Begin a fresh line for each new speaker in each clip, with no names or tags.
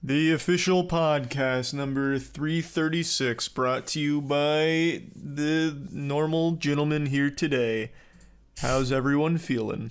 The official podcast number 336, brought to you by the normal gentleman here today. How's everyone feeling?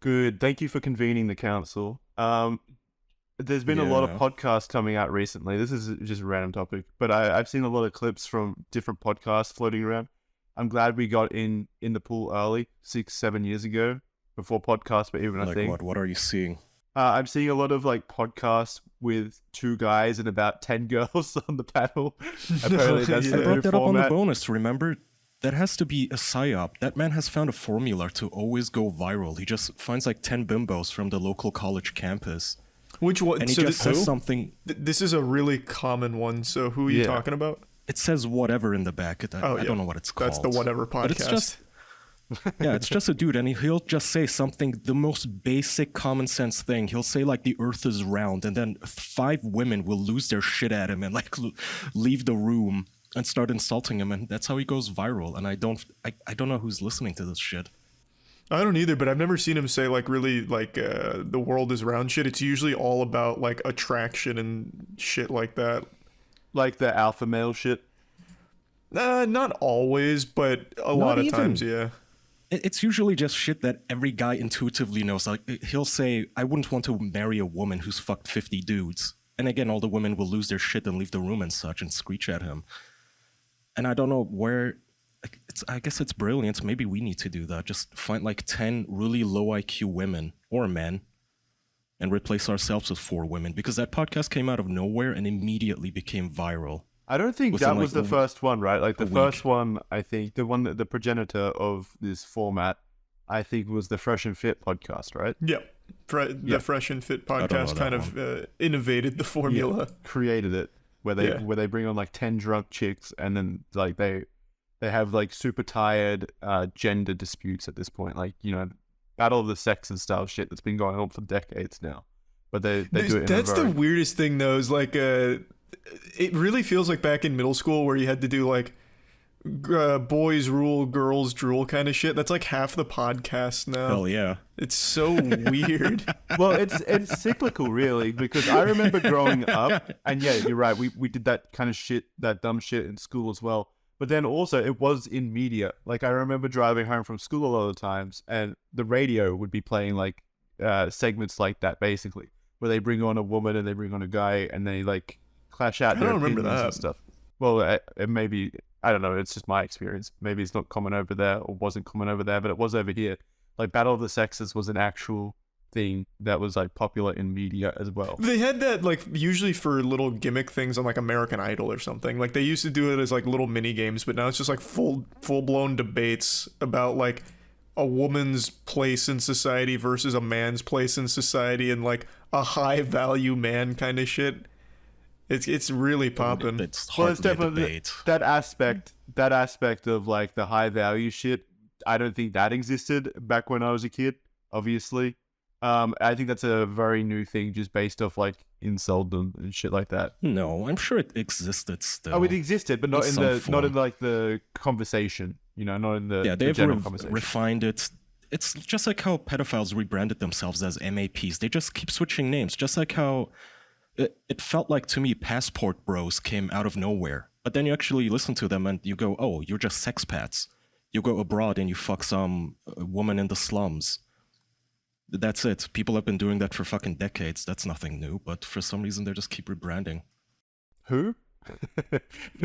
Good. Thank you for convening the council. There's been a lot of podcasts coming out recently. This is just a random topic, but I've seen a lot of clips from different podcasts floating around. I'm glad we got in the pool early, 6-7 years ago, before podcasts were even a thing.
What are you seeing?
I'm seeing a lot of podcasts with 2 guys and about 10 girls on the panel. Apparently that's the
I brought
new
that up on the
format.
bonus, remember? That has to be a psyop. That man has found a formula to always go viral. He just finds 10 bimbos from the local college campus.
Which one?
And he just says something.
This is a really common one, so who are you talking about?
It says whatever in the back. I don't know what it's called.
That's the whatever podcast.
But it's just, it's just a dude, and he'll just say something, the most basic common sense thing. He'll say the earth is round, and then 5 women will lose their shit at him and leave the room and start insulting him, and that's how he goes viral. And I don't know who's listening to this shit.
I don't either, but I've never seen him say the world is round shit. It's usually all about attraction and shit like that.
Like the alpha male shit.
Not always, but a lot of times, yeah.
It's usually just shit that every guy intuitively knows. He'll say, I wouldn't want to marry a woman who's fucked 50 dudes. And again, all the women will lose their shit and leave the room and such and screech at him. And I don't know where... I guess it's brilliant. Maybe we need to do that. Just find 10 really low IQ women or men and replace ourselves with 4 women. Because that podcast came out of nowhere and immediately became viral.
I don't think that was the first one, right? The first one, I think, the progenitor of this format, I think, was the Fresh and Fit podcast, right?
Yep. The Fresh and Fit podcast kind of innovated the formula.
Yeah, created it, where they bring on 10 drunk chicks, and then they have super tired gender disputes at this point, battle of the sexes style shit that's been going on for decades now. But they do it.
That's the weirdest thing, though. Is it really feels like back in middle school where you had to do boys rule, girls drool kind of shit. That's half the podcast now.
Hell yeah.
It's so weird.
Well, it's cyclical, really, because I remember growing up, and yeah, you're right, we did that kind of shit, that dumb shit in school as well. But then also it was in media. I remember driving home from school a lot of times, and the radio would be playing segments like that, basically, where they bring on a woman and they bring on a guy and they clash out their opinions and stuff. Well, it may be, I don't know, it's just my experience. Maybe it's not common over there or wasn't common over there, but it was over here. Battle of the Sexes was an actual thing that was popular in media as well.
They had that usually for little gimmick things on American Idol or something. They used to do it as little mini games, but now it's just full blown debates about a woman's place in society versus a man's place in society, and a high value man kind of shit. It's really popping.
It's definitely
that aspect of the high value shit. I don't think that existed back when I was a kid, obviously. I think that's a very new thing, just based off insulting and shit like that.
No, I'm sure it existed still.
Oh, it existed, but not in the conversation. Not in the
they've
general conversation.
Refined it. It's just like how pedophiles rebranded themselves as MAPs. They just keep switching names. Just like how it felt like to me, Passport Bros came out of nowhere. But then you actually listen to them and you go, oh, you're just sexpats. You go abroad and you fuck some woman in the slums. That's it. People have been doing that for fucking decades. That's nothing new. But for some reason, they just keep rebranding.
Who?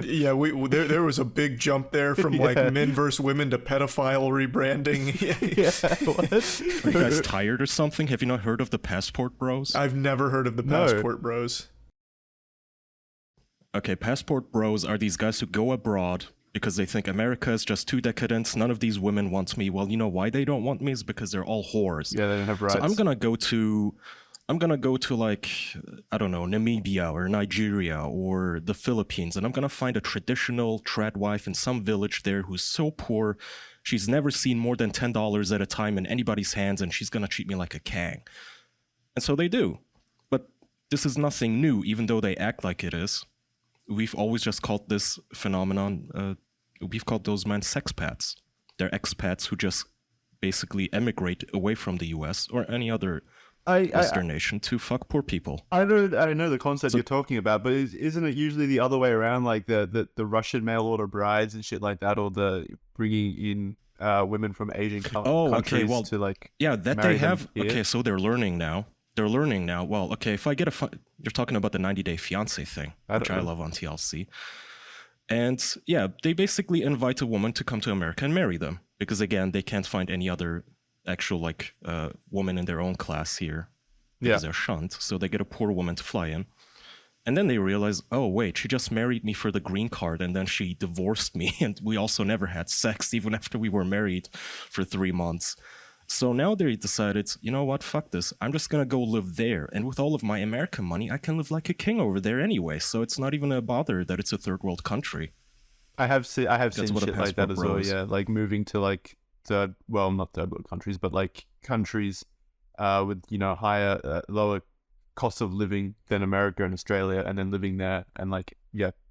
Yeah, there was a big jump there from men versus women to pedophile rebranding.
What? Are you guys tired or something? Have you not heard of the Passport Bros?
I've never heard of the Passport Bros.
Okay, Passport Bros are these guys who go abroad because they think America is just too decadent. None of these women want me. Well, you know why they don't want me is because they're all whores.
Yeah, they don't have rights.
So I'm gonna go to I don't know, Namibia or Nigeria or the Philippines, and I'm gonna find a traditional trad wife in some village there who's so poor she's never seen more than $10 at a time in anybody's hands, and she's gonna treat me like a king. And so they do. But this is nothing new, even though they act like it is. We've always just called this phenomenon, we've called those men sexpats. They're expats who just basically emigrate away from the US or any other Western nation to fuck poor people.
I know the concept you're talking about, but isn't it usually the other way around, like the Russian mail order brides and shit like that, or the bringing in women from Asian countries to like
that
marry
they have.
them here?
Okay, so they're learning now. Well, okay, if I get you're talking about the 90-day fiance thing, which I love on TLC. And yeah, they basically invite a woman to come to America and marry them because again, they can't find any other actual like woman in their own class here because they're shunned. So they get a poor woman to fly in. And then they realize, oh, wait, she just married me for the green card and then she divorced me. And we also never had sex even after we were married for 3 months. So now they decided, you know what, fuck this. I'm just going to go live there. And with all of my American money, I can live like a king over there anyway. So it's not even a bother that it's a third world country.
I have seen shit like that as well, yeah. Like moving to like not third world countries, but like countries with, higher, lower cost of living than America and Australia, and then living there and like,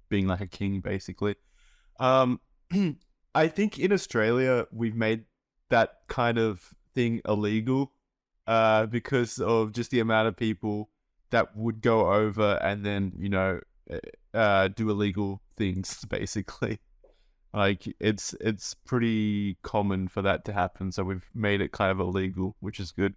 being like a king basically. I think in Australia, we've made that kind of thing illegal because of just the amount of people that would go over and then do illegal things basically. Like it's pretty common for that to happen, so we've made it kind of illegal, which is good.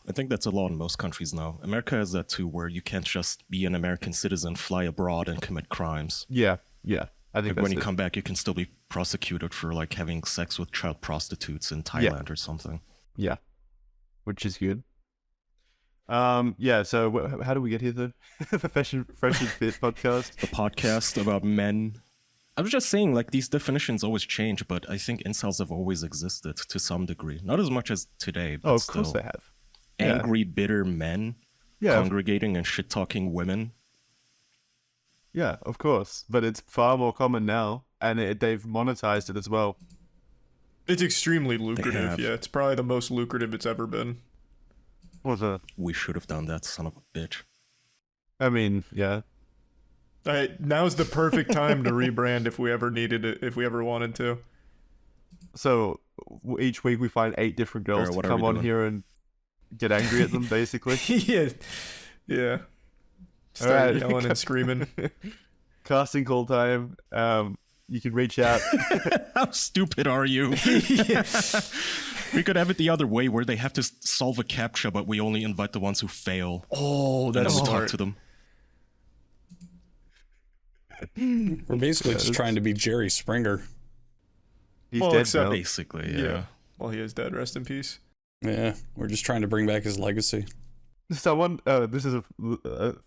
I think that's a law in most countries now. America has that too, where you can't just be an American citizen, fly abroad and commit crimes.
Yeah I think
like when you come back, you can still be prosecuted for like having sex with child prostitutes in Thailand or something.
Yeah, which is good. So how do we get here then? The Fresh and Fit podcast.
The podcast about men. I was just saying, like, these definitions always change, but I think incels have always existed to some degree. Not as much as today, but
of course they have.
Angry, bitter men congregating and shit-talking women.
Yeah, of course. But it's far more common now, and they've monetized it as well.
It's extremely lucrative, yeah. It's probably the most lucrative it's ever been.
What's that?
We should have done that, son of a bitch.
I mean, yeah.
Now's the perfect time to rebrand if we ever needed it, if we ever wanted to.
So each week we find 8 different girls to come on here and get angry at them, basically.
Yeah. Start yelling and screaming.
Casting call time. You can reach out.
How stupid are you? We could have it the other way, where they have to solve a CAPTCHA, but we only invite the ones who fail.
Oh, that's
smart.
smart.
Talk to them.
We're basically just trying to be Jerry Springer.
He's dead now.
Basically, yeah.
Well, he is dead. Rest in peace.
Yeah, we're just trying to bring back his legacy.
Someone, this is a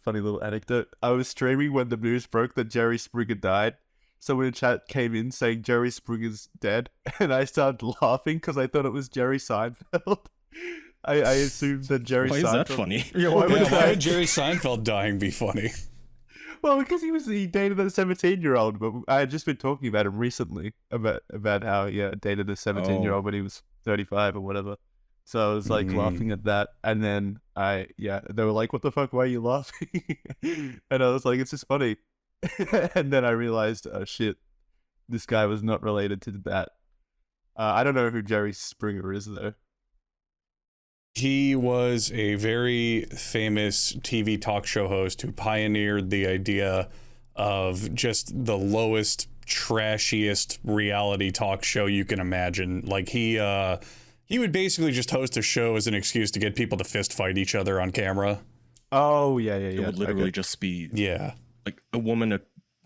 funny little anecdote. I was streaming when the news broke that Jerry Springer died. Someone in chat came in saying Jerry Springer's dead, and I started laughing because I thought it was Jerry Seinfeld. I assumed that Jerry Seinfeld...
Why is that funny?
Why
would Jerry Seinfeld dying be funny?
Well, because he dated a 17-year-old, but I had just been talking about him recently, about how he dated a 17-year-old when he was 35 or whatever. So I was like laughing at that, and then they were like, "What the fuck? Why are you laughing?" And I was like, "It's just funny." And then I realized, oh shit, this guy was not related to that. I don't know who Jerry Springer is though.
He was a very famous TV talk show host who pioneered the idea of just the lowest, trashiest reality talk show you can imagine. Like he would basically just host a show as an excuse to get people to fist fight each other on camera.
Oh yeah.
It would literally just be like a woman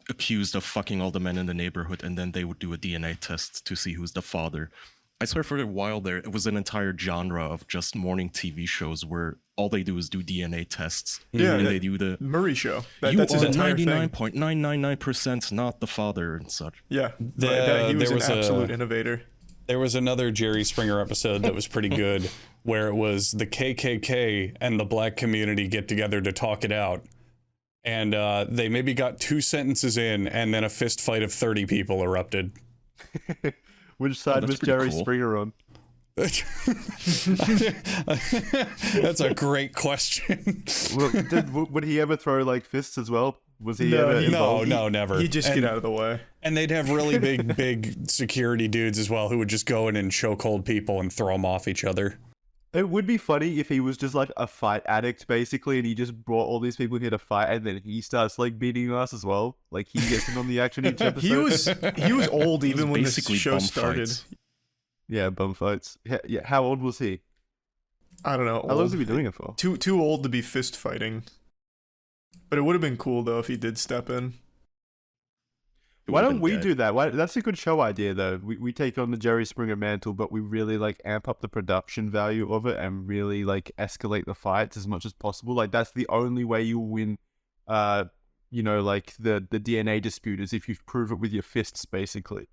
accused of fucking all the men in the neighborhood, and then they would do a DNA test to see who's the father. I swear for a while there, it was an entire genre of just morning TV shows where all they do is do DNA tests.
Yeah,
and they do the
Murray show.
That's his entire 99.999% not the father and such.
Yeah, he was an absolute innovator.
There was another Jerry Springer episode that was pretty good, where it was the KKK and the black community get together to talk it out. And they maybe got 2 sentences in, and then a fist fight of 30 people erupted.
Which side was Jerry Springer on?
That's a great question.
Well, would he ever throw like fists as well? Was he ever involved?
No, never.
He'd just get out of the way.
And they'd have really big security dudes as well who would just go in and chokehold people and throw them off each other.
It would be funny if he was just like a fight addict, basically, and he just brought all these people here to fight, and then he starts like beating us as well. Like he gets in on the action each episode.
he was old even when this
basically
show
bum
started.
fights.
Yeah, bum fights. Yeah. How old was he?
I don't know.
How long was he doing it for?
Too old to be fist fighting. But it would have been cool though if he did step in.
Why don't we do that? That's a good show idea, though. We take on the Jerry Springer mantle, but we really like amp up the production value of it and really like escalate the fights as much as possible. Like that's the only way you win. Like the DNA dispute is if you prove it with your fists, basically.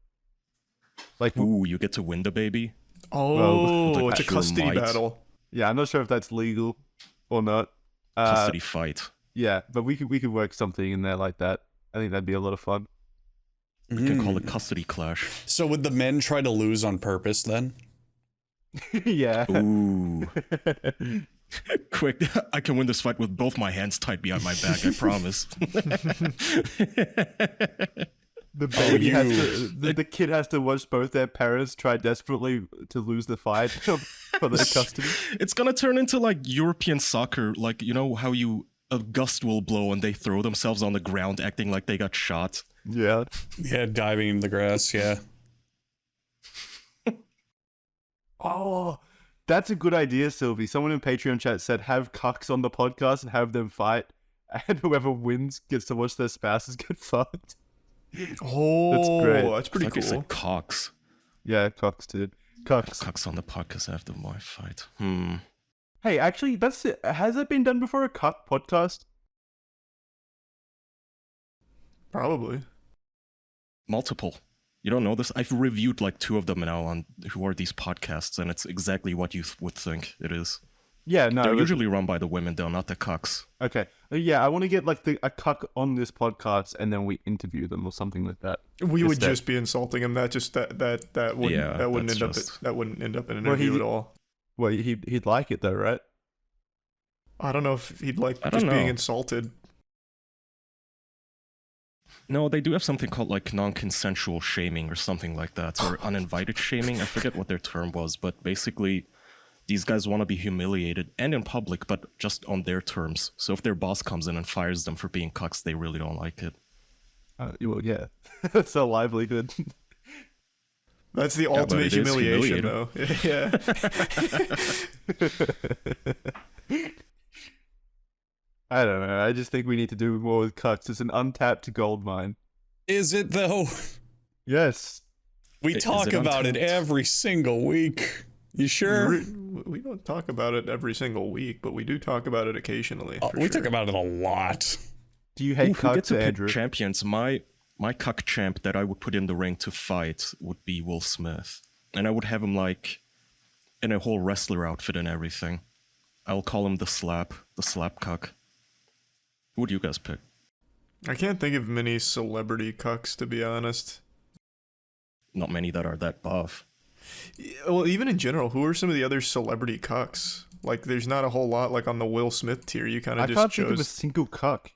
Like,
Ooh, you get to win the baby.
Oh,
Well,
it's a
actual
custody
might.
battle.
yeah, I'm not sure if that's legal or not.
Custody fight.
Yeah, but we could work something in there like that. I think that'd be a lot of fun.
We can call it custody clash.
So would the men try to lose on purpose then?
Yeah.
Ooh. Quick, I can win this fight with both my hands tied behind my back, I promise.
The baby has to, the kid has to watch both their parents try desperately to lose the fight for their custody.
It's gonna turn into like European soccer, like, you know how a gust will blow and they throw themselves on the ground acting like they got shot.
Yeah.
Yeah, diving in the grass, yeah.
Oh, that's a good idea, Sylvie. Someone in Patreon chat said have cucks on the podcast and have them fight, and whoever wins gets to watch their spouses get fucked.
Oh,
That's great.
that's pretty
Like I
cool.
said, Cox.
Yeah, cucks, dude. Cucks.
Cox on the podcast after my fight.
Hey, actually, that's it. Has that been done before, a cuck podcast?
Probably.
Multiple. You don't know this? I've reviewed like 2 of them now on who are these podcasts, and it's exactly what you would think it is.
Yeah, no.
They're
but-
usually run by the women, though, not the cucks.
Okay. Yeah, I want to get like a cuck on this podcast, and then we interview them or something like that.
We would
that-
just be insulting him. That wouldn't
Yeah,
that wouldn't
that's
end
just-
up that wouldn't end up in an
Well,
interview
he-
at all.
Well, he'd like it though, right?
I don't know if he'd like
I don't
just being
know.
insulted.
No, they do have something called like non-consensual shaming or something like that, or uninvited shaming. I forget what their term was, but basically, these guys want to be humiliated and in public, but just on their terms. So if their boss comes in and fires them for being cucks, they really don't like it.
Well, yeah. That's a livelihood.
That's the
but
ultimate
it is
humiliation, though. Yeah.
I don't know. I just think we need to do more with cucks. It's an untapped gold mine.
Is it though?
Yes.
We
Is
talk
it
about it
untapped?
every single week. You sure?
We don't talk about it every single week, but we do talk about it occasionally. for
We
sure.
talk about it a lot.
Do you hate
If we get
cucks,
to pick
Andrew?
champions, my cuck champ that I would put in the ring to fight would be Will Smith. And I would have him like in a whole wrestler outfit and everything. I'll call him the slap cuck. Who would you guys pick?
I can't think of many celebrity cucks, to be honest.
Not many that are that buff.
Well, even in general, who are some of the other celebrity cucks? Like, there's not a whole lot like on the Will Smith tier. You kind
I
of just
can't
chose.
think of a single cuck.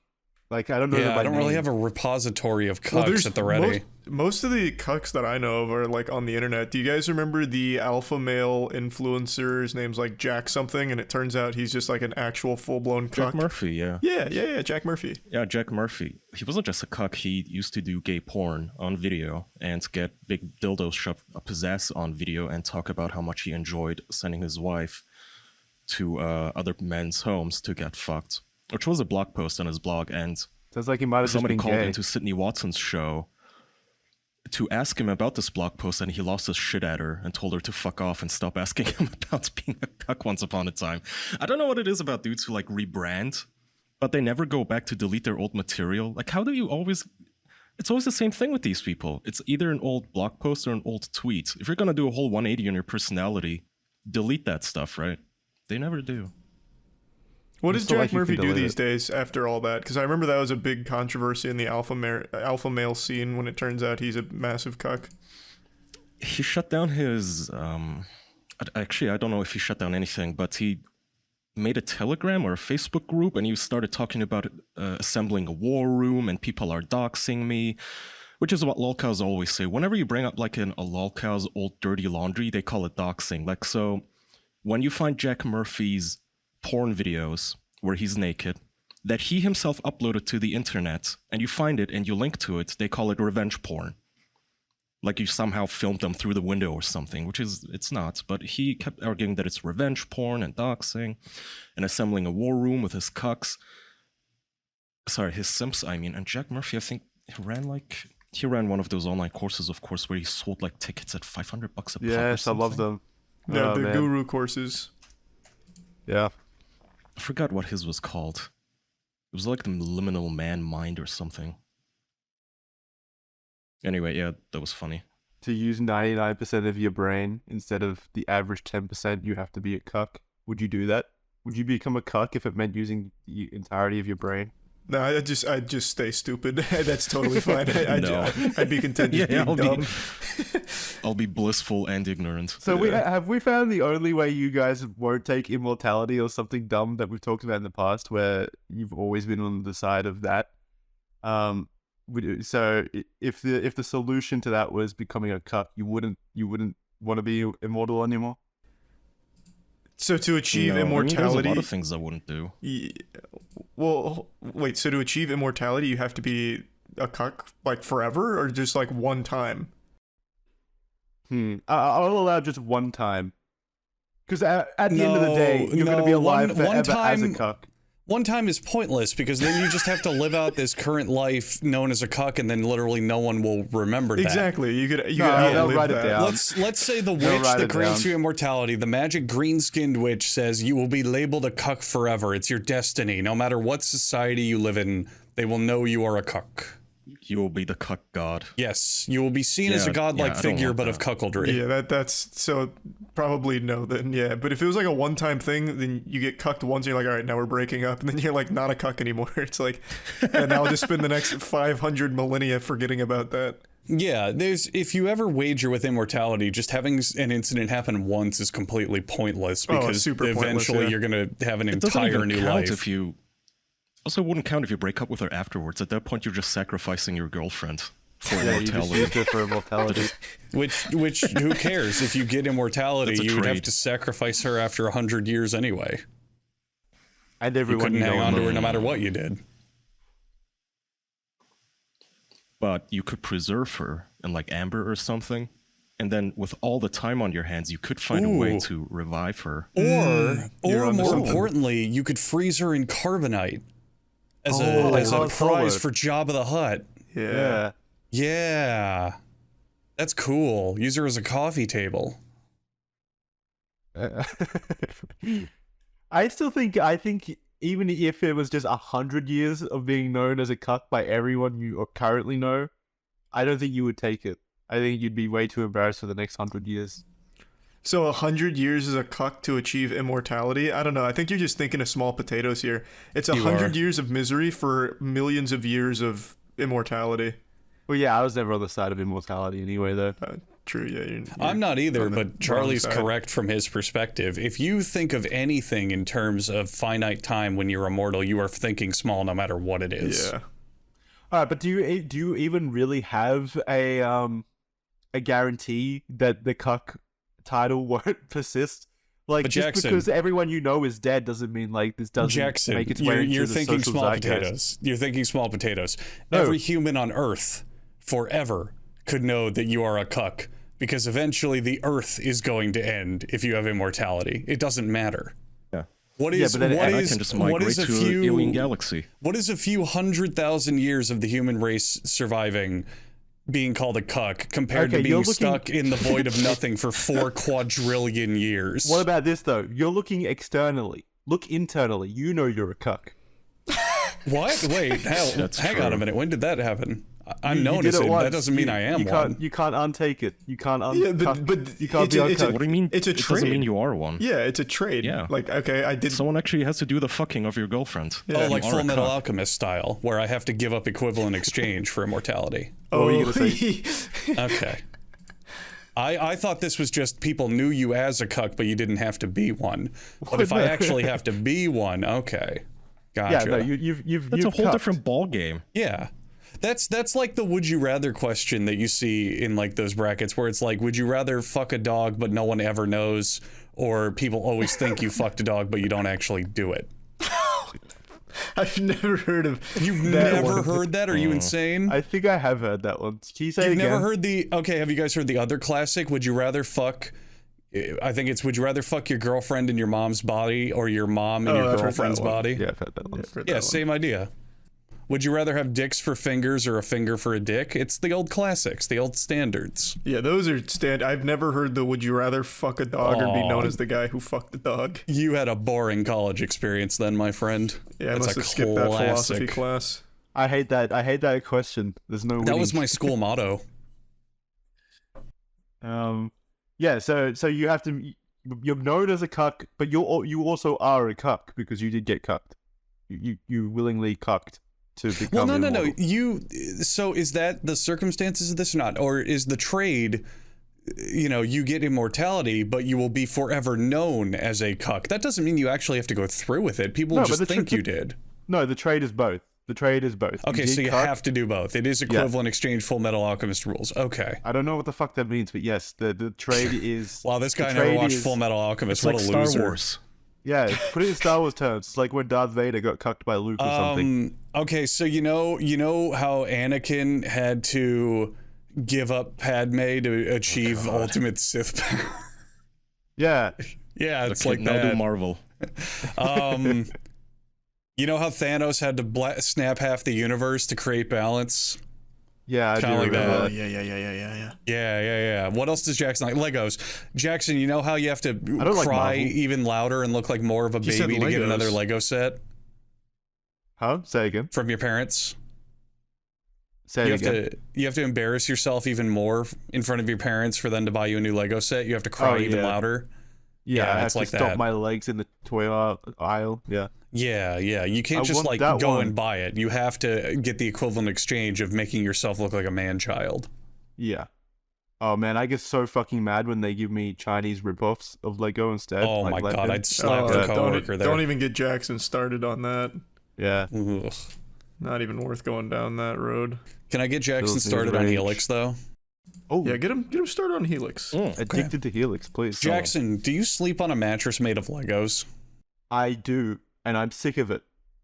Like, I don't know.
Yeah,
by
I don't really
name.
have a repository of
Well,
cucks
there's
at the ready.
Most of the cucks that I know of are like on the internet. Do you guys remember the alpha male influencer? His name's like Jack something, and it turns out he's just like an actual full-blown cuck.
Jack Murphy, yeah.
Yeah, Jack Murphy.
Yeah, Jack Murphy. He wasn't just a cuck, he used to do gay porn on video and get big dildos shoved up his ass on video and talk about how much he enjoyed sending his wife to other men's homes to get fucked. Which was a blog post on his blog, and
Sounds like he might have just
somebody
been
called
gay.
into Sydney Watson's show to ask him about this blog post, and he lost his shit at her and told her to fuck off and stop asking him about being a cuck once upon a time. I don't know what it is about dudes who like rebrand, but they never go back to delete their old material. Like, how do you always... It's always the same thing with these people. It's either an old blog post or an old tweet. If you're gonna do a whole 180 on your personality, delete that stuff, right? They never do.
What
I
does
still
Jack
like you
Murphy
can
do
delete
these
it.
days after all that? Because I remember that was a big controversy in the alpha male scene when it turns out he's a massive cuck.
He shut down his actually, I don't know if he shut down anything, but he made a Telegram or a Facebook group, and he started talking about assembling a war room and people are doxing me, which is what lolcows always say. Whenever you bring up like a lolcow's old dirty laundry, they call it doxing. Like, so when you find Jack Murphy's porn videos where he's naked, that he himself uploaded to the internet, and you find it and you link to it, they call it revenge porn. Like you somehow filmed them through the window or something, which is, it's not. But he kept arguing that it's revenge porn and doxing and assembling a war room with his cucks. Sorry, his simps, I mean. And Jack Murphy, I think he ran one of those online courses, of course, where he sold like tickets at $500 a pop.
Yes, I love them.
Yeah,
Oh,
the
man.
guru courses.
Yeah.
I forgot what his was called. It was like the liminal man mind or something. Anyway, yeah, that was funny.
To use 99% of your brain instead of the average 10%, you have to be a cuck. Would you do that? Would you become a cuck if it meant using the entirety of your brain?
No, I'd just stay stupid. That's totally fine. I'd be content just
Yeah,
being dumb.
I'll be blissful and ignorant.
So we found the only way you guys won't take immortality or something dumb that we've talked about in the past, where you've always been on the side of that. So if the solution to that was becoming a cuck, you wouldn't want to be immortal anymore.
So to achieve
No,
immortality,
I mean, there's a lot of things I wouldn't do.
Well, wait. So to achieve immortality, you have to be a cuck like forever, or just like one time?
I'll allow just one time, because at the end of the day, you're going to be alive forever as a cuck.
One time is pointless because then you just have to live out this current life known as a cuck, and then literally no one will remember that.
Exactly. You could
they'll
outlive
write it
that.
down.
Let's say the
They'll
witch
write
that
it
grants
down.
you immortality, the magic green-skinned witch, says you will be labeled a cuck forever. It's your destiny. No matter what society you live in, they will know you are a cuck.
You will be the cuck god.
Yes, you will be seen as a godlike
I don't
figure,
want
but of
that.
cuckoldry.
Yeah, that's so probably no then, yeah. But if it was like a one-time thing, then you get cucked once and you're like, all right, now we're breaking up, and then you're like not a cuck anymore. It's like, and I'll just spend the next 500 millennia forgetting about that.
Yeah, if you ever wager with immortality, just having an incident happen once is completely pointless because
super pointless,
eventually
yeah.
you're gonna have an
It doesn't
entire
even
new
count
life.
if you. Also, it wouldn't count if you break up with her afterwards. At that point, you're just sacrificing your girlfriend for
Yeah, you just
immortality.
used it for immortality.
Which who cares? If you get immortality,
That's a
you would have
trade.
to sacrifice her after 100 years anyway.
And
You
everyone
couldn't hang
know
on to
about
her
it.
no matter what you did.
But you could preserve her in like amber or something, and then with all the time on your hands, you could find a way
Ooh.
to revive her.
Or
You're onto
more
something.
importantly, you could freeze her in carbonite as
like
a
Han
prize
Solo.
for Jabba the Hutt.
Yeah.
Yeah. That's cool. Use her as a coffee table.
I think even if it was just 100 years of being known as a cuck by everyone you currently know, I don't think you would take it. I think you'd be way too embarrassed for the next 100 years.
So 100 years as a cuck to achieve immortality? I don't know. I think you're just thinking of small potatoes here. It's
You
100
are.
years of misery for millions of years of immortality.
Well, yeah, I was never on the side of immortality anyway, though.
True, yeah. You're
I'm not either,
on the
but
wrong
Charlie's
side.
correct from his perspective. If you think of anything in terms of finite time when you're immortal, you are thinking small no matter what it is.
Yeah.
All right, but do you even really have a guarantee that the cuck title won't persist? Like,
But
just
Jackson-
because everyone you know is dead doesn't mean like this doesn't
Jackson,
make its way into
you're
the
thinking
social
small
zeitgeist.
potatoes. You're thinking small potatoes.
No.
Every human on Earth forever could know that you are a cuck because eventually the Earth is going to end if you have immortality. It doesn't matter.
Yeah.
What
Yeah,
is
but then
what
And I
is
can just
what
migrate
is a
to an alien
few
galaxy.
what is a few 100,000 years of the human race surviving being called a cuck compared
Okay,
to
you're
being
looking-
stuck in the void of nothing for 4 quadrillion years?
What about this though? You're looking externally. Look internally. You know you're a cuck.
What? Wait,
That's
hang on
true.
a minute. When did that happen? I'm
You did it
noticing.
once.
That doesn't mean I am
you
one.
can't, You can't untake it. You can't
Yeah, but
you can't
it's
be
a- it's a-
uncucked.
What do you mean?
It's a
It doesn't
trade.
mean you are one.
Yeah, it's a trade.
Yeah.
Like, okay, I did.
Someone actually has to do the fucking of your girlfriend.
Yeah.
Oh, like
You are
Full
a
Metal
cuck.
Alchemist style, where I have to give up equivalent exchange for immortality.
What were you gonna
Okay. I thought this was just people knew you as a cuck, but you didn't have to be one. But if I actually have to be one, okay. Gotcha.
Yeah, no, you've
That's a whole
cucked.
different ball game.
Yeah. That's like the would you rather question that you see in like those brackets where it's like, would you rather fuck a dog but no one ever knows, or people always think you fucked a dog, but you don't actually do it.
I've never heard of.
You've
that
never
one.
heard that? Are you insane?
I think I have heard that one. Can you say it
You've
again?
never heard the... Okay, have you guys heard the other classic? Would you rather fuck... I think it's, would you rather fuck your girlfriend in your mom's body or your mom in your
I've heard that
girlfriend's
one.
body?
Yeah, I've heard that one.
I've heard
Yeah,
that one.
same idea. Would you rather have dicks for fingers or a finger for a dick? It's the old classics, the old standards.
Yeah, those are I've never heard the "Would you rather fuck a dog or be known
Aw.
as the guy who fucked the dog?"
You had a boring college experience then, my friend.
Yeah, I
That's
must
a
have skipped that philosophy
classic.
class.
I hate that question. There's no
That
winning.
was my school motto.
Yeah, so you have to, you're known as a cuck, but you also are a cuck because you did get cucked. You willingly cucked to become
Well, no.
immortal.
So is that the circumstances of this or not? Or is the trade, you get immortality, but you will be forever known as a cuck? That doesn't mean you actually have to go through with it. People
No, but
just
the
think you did.
No, the trade is both. The trade is both.
Okay,
did
so you
cuck.
have to do both. It is equivalent exchange Full Metal Alchemist rules. Okay.
I don't know what the fuck that means, but yes, the trade is.
Wow, this guy
the
never
trade
watched
is-
Full Metal Alchemist.
It's
What
like
a
Star
loser.
Wars.
Yeah, put it in Star Wars terms. It's like when Darth Vader got cucked by Luke or something.
Okay, so you know how Anakin had to give up Padme to achieve ultimate Sith power?
Yeah,
Yeah, it's
Okay,
like
now do
that.
Marvel.
You know how Thanos had to snap half the universe to create balance?
yeah, I do
Kinda like
remember
that.
Oh
that.
yeah.
Yeah. What else does Jackson like? Legos. Jackson, you know how you have to
don't like
cry
Marvel.
even louder and look like more of a
He said
baby to get
Legos.
another Lego set
Huh? Say again.
from your parents?
Say
You
it
have
again.
to embarrass yourself even more in front of your parents for them to buy you a new Lego set. You have to cry
Oh,
even
yeah.
louder.
Yeah, I have
it's
to
like
stop
that.
my legs in the toy aisle. Yeah.
Yeah. You can't
I
just
want
like
that
go
one.
and buy it. You have to get the equivalent exchange of making yourself look like a man-child.
Yeah. Oh man, I get so fucking mad when they give me Chinese ripoffs of Lego instead.
Oh
like
my god,
Leptin.
I'd slap
Oh,
a coworker there.
don't even get Jackson started on that.
Yeah.
Ugh.
Not even worth going down that road.
Can I get Jackson
Fills his
started on
rage.
Helix though?
Oh,
Yeah, get him started on Helix.
addicted to Helix, please.
Jackson, do you sleep on a mattress made of Legos?
I do, and I'm sick of it.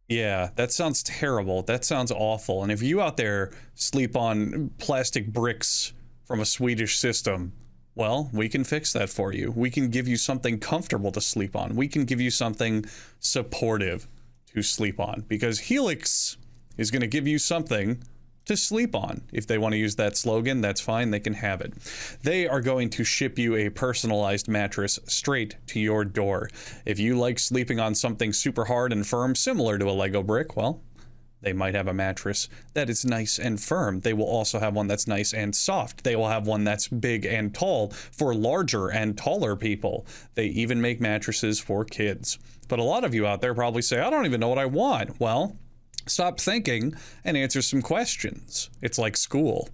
Yeah, that sounds terrible. That sounds awful. And if you out there sleep on plastic bricks from a Swedish system, well, we can fix that for you. We can give you something comfortable to sleep on. We can give you something supportive to sleep on, because Helix is going to give you something to sleep on. If they want to use that slogan, that's fine. They can have it. They are going to ship you a personalized mattress straight to your door. If you like sleeping on something super hard and firm, similar to a Lego brick, well, they might have a mattress that is nice and firm. They will also have one that's nice and soft. They will have one that's big and tall for larger and taller people. They even make mattresses for kids. But a lot of you out there probably say, I don't even know what I want. Well, stop thinking and answer some questions. It's like school.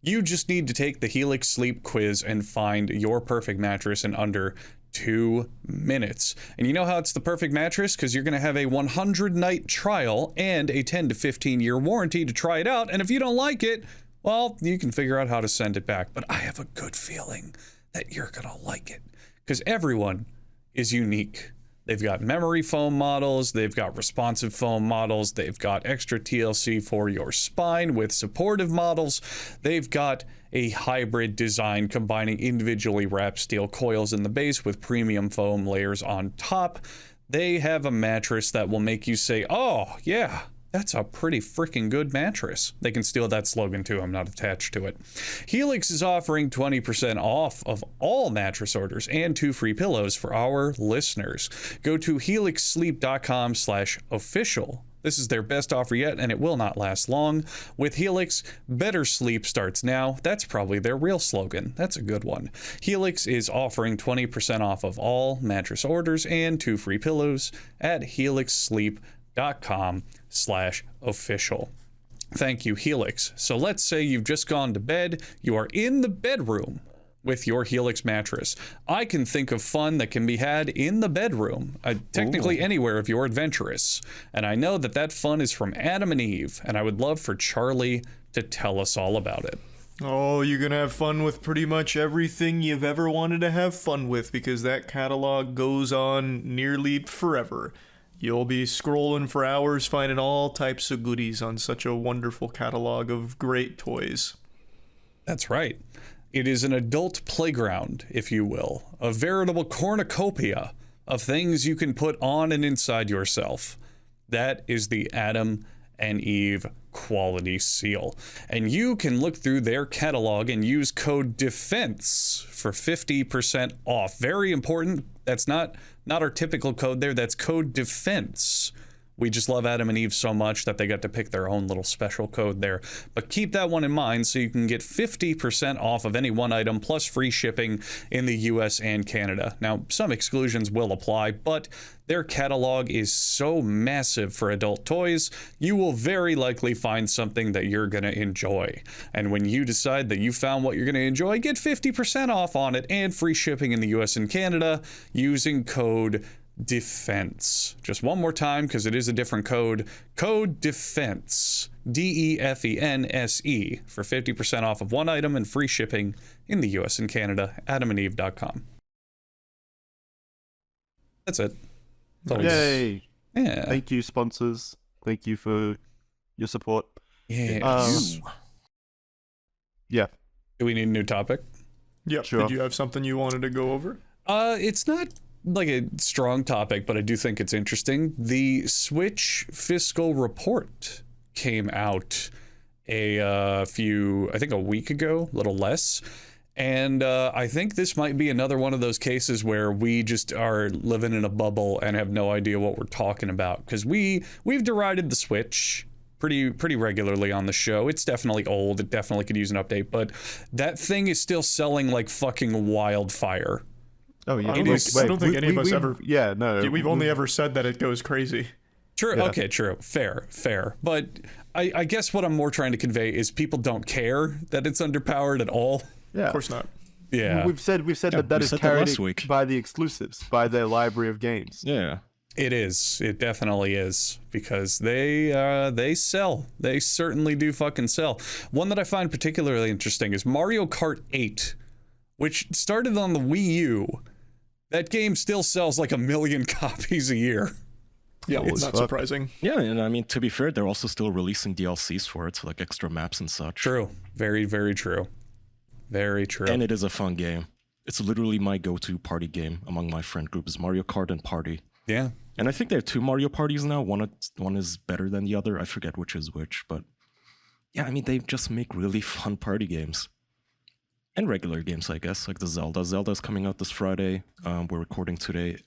You just need to take the Helix Sleep Quiz and find your perfect mattress in under 2 minutes. And you know how it's the perfect mattress? Because you're going to have a 100-night trial and a 10 to 15-year warranty to try it out. And if you don't like it, well, you can figure out how to send it back. But I have a good feeling that you're going to like it, because everyone is unique. They've got memory foam models, they've got responsive foam models, they've got extra TLC for your spine with supportive models, they've got a hybrid design combining individually wrapped steel coils in the base with premium foam layers on top. They have a mattress that will make you say, oh yeah, that's a pretty freaking good mattress. They can steal that slogan too, I'm not attached to it. Helix is offering 20% off of all mattress orders and 2 free pillows for our listeners. Go to helixsleep.com/official. This is their best offer yet, and it will not last long. With Helix, better sleep starts now. That's probably their real slogan. That's a good one. Helix is offering 20% off of all mattress orders and 2 free pillows at helixsleep.com/official. Thank you, Helix. So let's say you've just gone to bed, you are in the bedroom with your Helix mattress. I can think of fun that can be had in the bedroom, technically anywhere if you're adventurous. And I know that that fun is from Adam and Eve, and I would love for Charlie to tell us all about it.
Oh, you're gonna have fun with pretty much everything you've ever wanted to have fun with because that catalog goes on nearly forever. You'll be scrolling for hours finding all types of goodies on such a wonderful catalog of great toys.
That's right. It is an adult playground, if you will, a veritable cornucopia of things you can put on and inside yourself. That is the Adam and Eve quality seal. And you can look through their catalog and use code DEFENSE for 50% off. Very important. That's not our typical code there. That's code DEFENSE. We just love Adam and Eve so much that they got to pick their own little special code there. But keep that one in mind so you can get 50% off of any one item plus free shipping in the US and Canada. Now, some exclusions will apply, but their catalog is so massive for adult toys, you will very likely find something that you're going to enjoy. And when you decide that you found what you're going to enjoy, get 50% off on it and free shipping in the US and Canada using code DEFENSE. Just one more time because it is a different code. Code DEFENSE. DEFENSE for 50% off of one item and free shipping in the US and Canada. AdamandEve.com. That's it.
Yay!
Yeah.
Thank you, sponsors. Thank you for your support.
Yeah.
Yeah.
Do we need a new topic?
Yep.
Sure.
Did you have something you wanted to go over?
It's not like a strong topic, but I do think it's interesting. The Switch fiscal report came out I think a week ago, a little less. And I think this might be another one of those cases where we just are living in a bubble and have no idea what we're talking about. Because we've derided the Switch pretty regularly on the show. It's definitely old. It definitely could use an update. But that thing is still selling like fucking wildfire.
Oh yeah.
I don't think any of us ever.
Yeah, no.
We've only ever said that it goes crazy.
True.
Yeah.
Okay, true. Fair. But I guess what I'm more trying to convey is people don't care that it's underpowered at all.
Yeah.
Of course not.
Yeah.
We've said
we
that
said
is
that
carried
last week.
by the exclusives, by their library of games.
Yeah.
It is. It definitely is because they sell. They certainly do fucking sell. One that I find particularly interesting is Mario Kart 8, which started on the Wii U. That game still sells like 1 million copies a year.
Yeah, it's not surprising.
Yeah, and I mean, to be fair, they're also still releasing DLCs for it, so like extra maps and such.
True. Very, very true. Very true.
And it is a fun game. It's literally my go-to party game among my friend group is Mario Kart and Party.
Yeah.
And I think there are 2 Mario parties now. One is better than the other. I forget which is which, but yeah, I mean, they just make really fun party games. And regular games, I guess, like the Zelda. Zelda's coming out this Friday. We're recording today.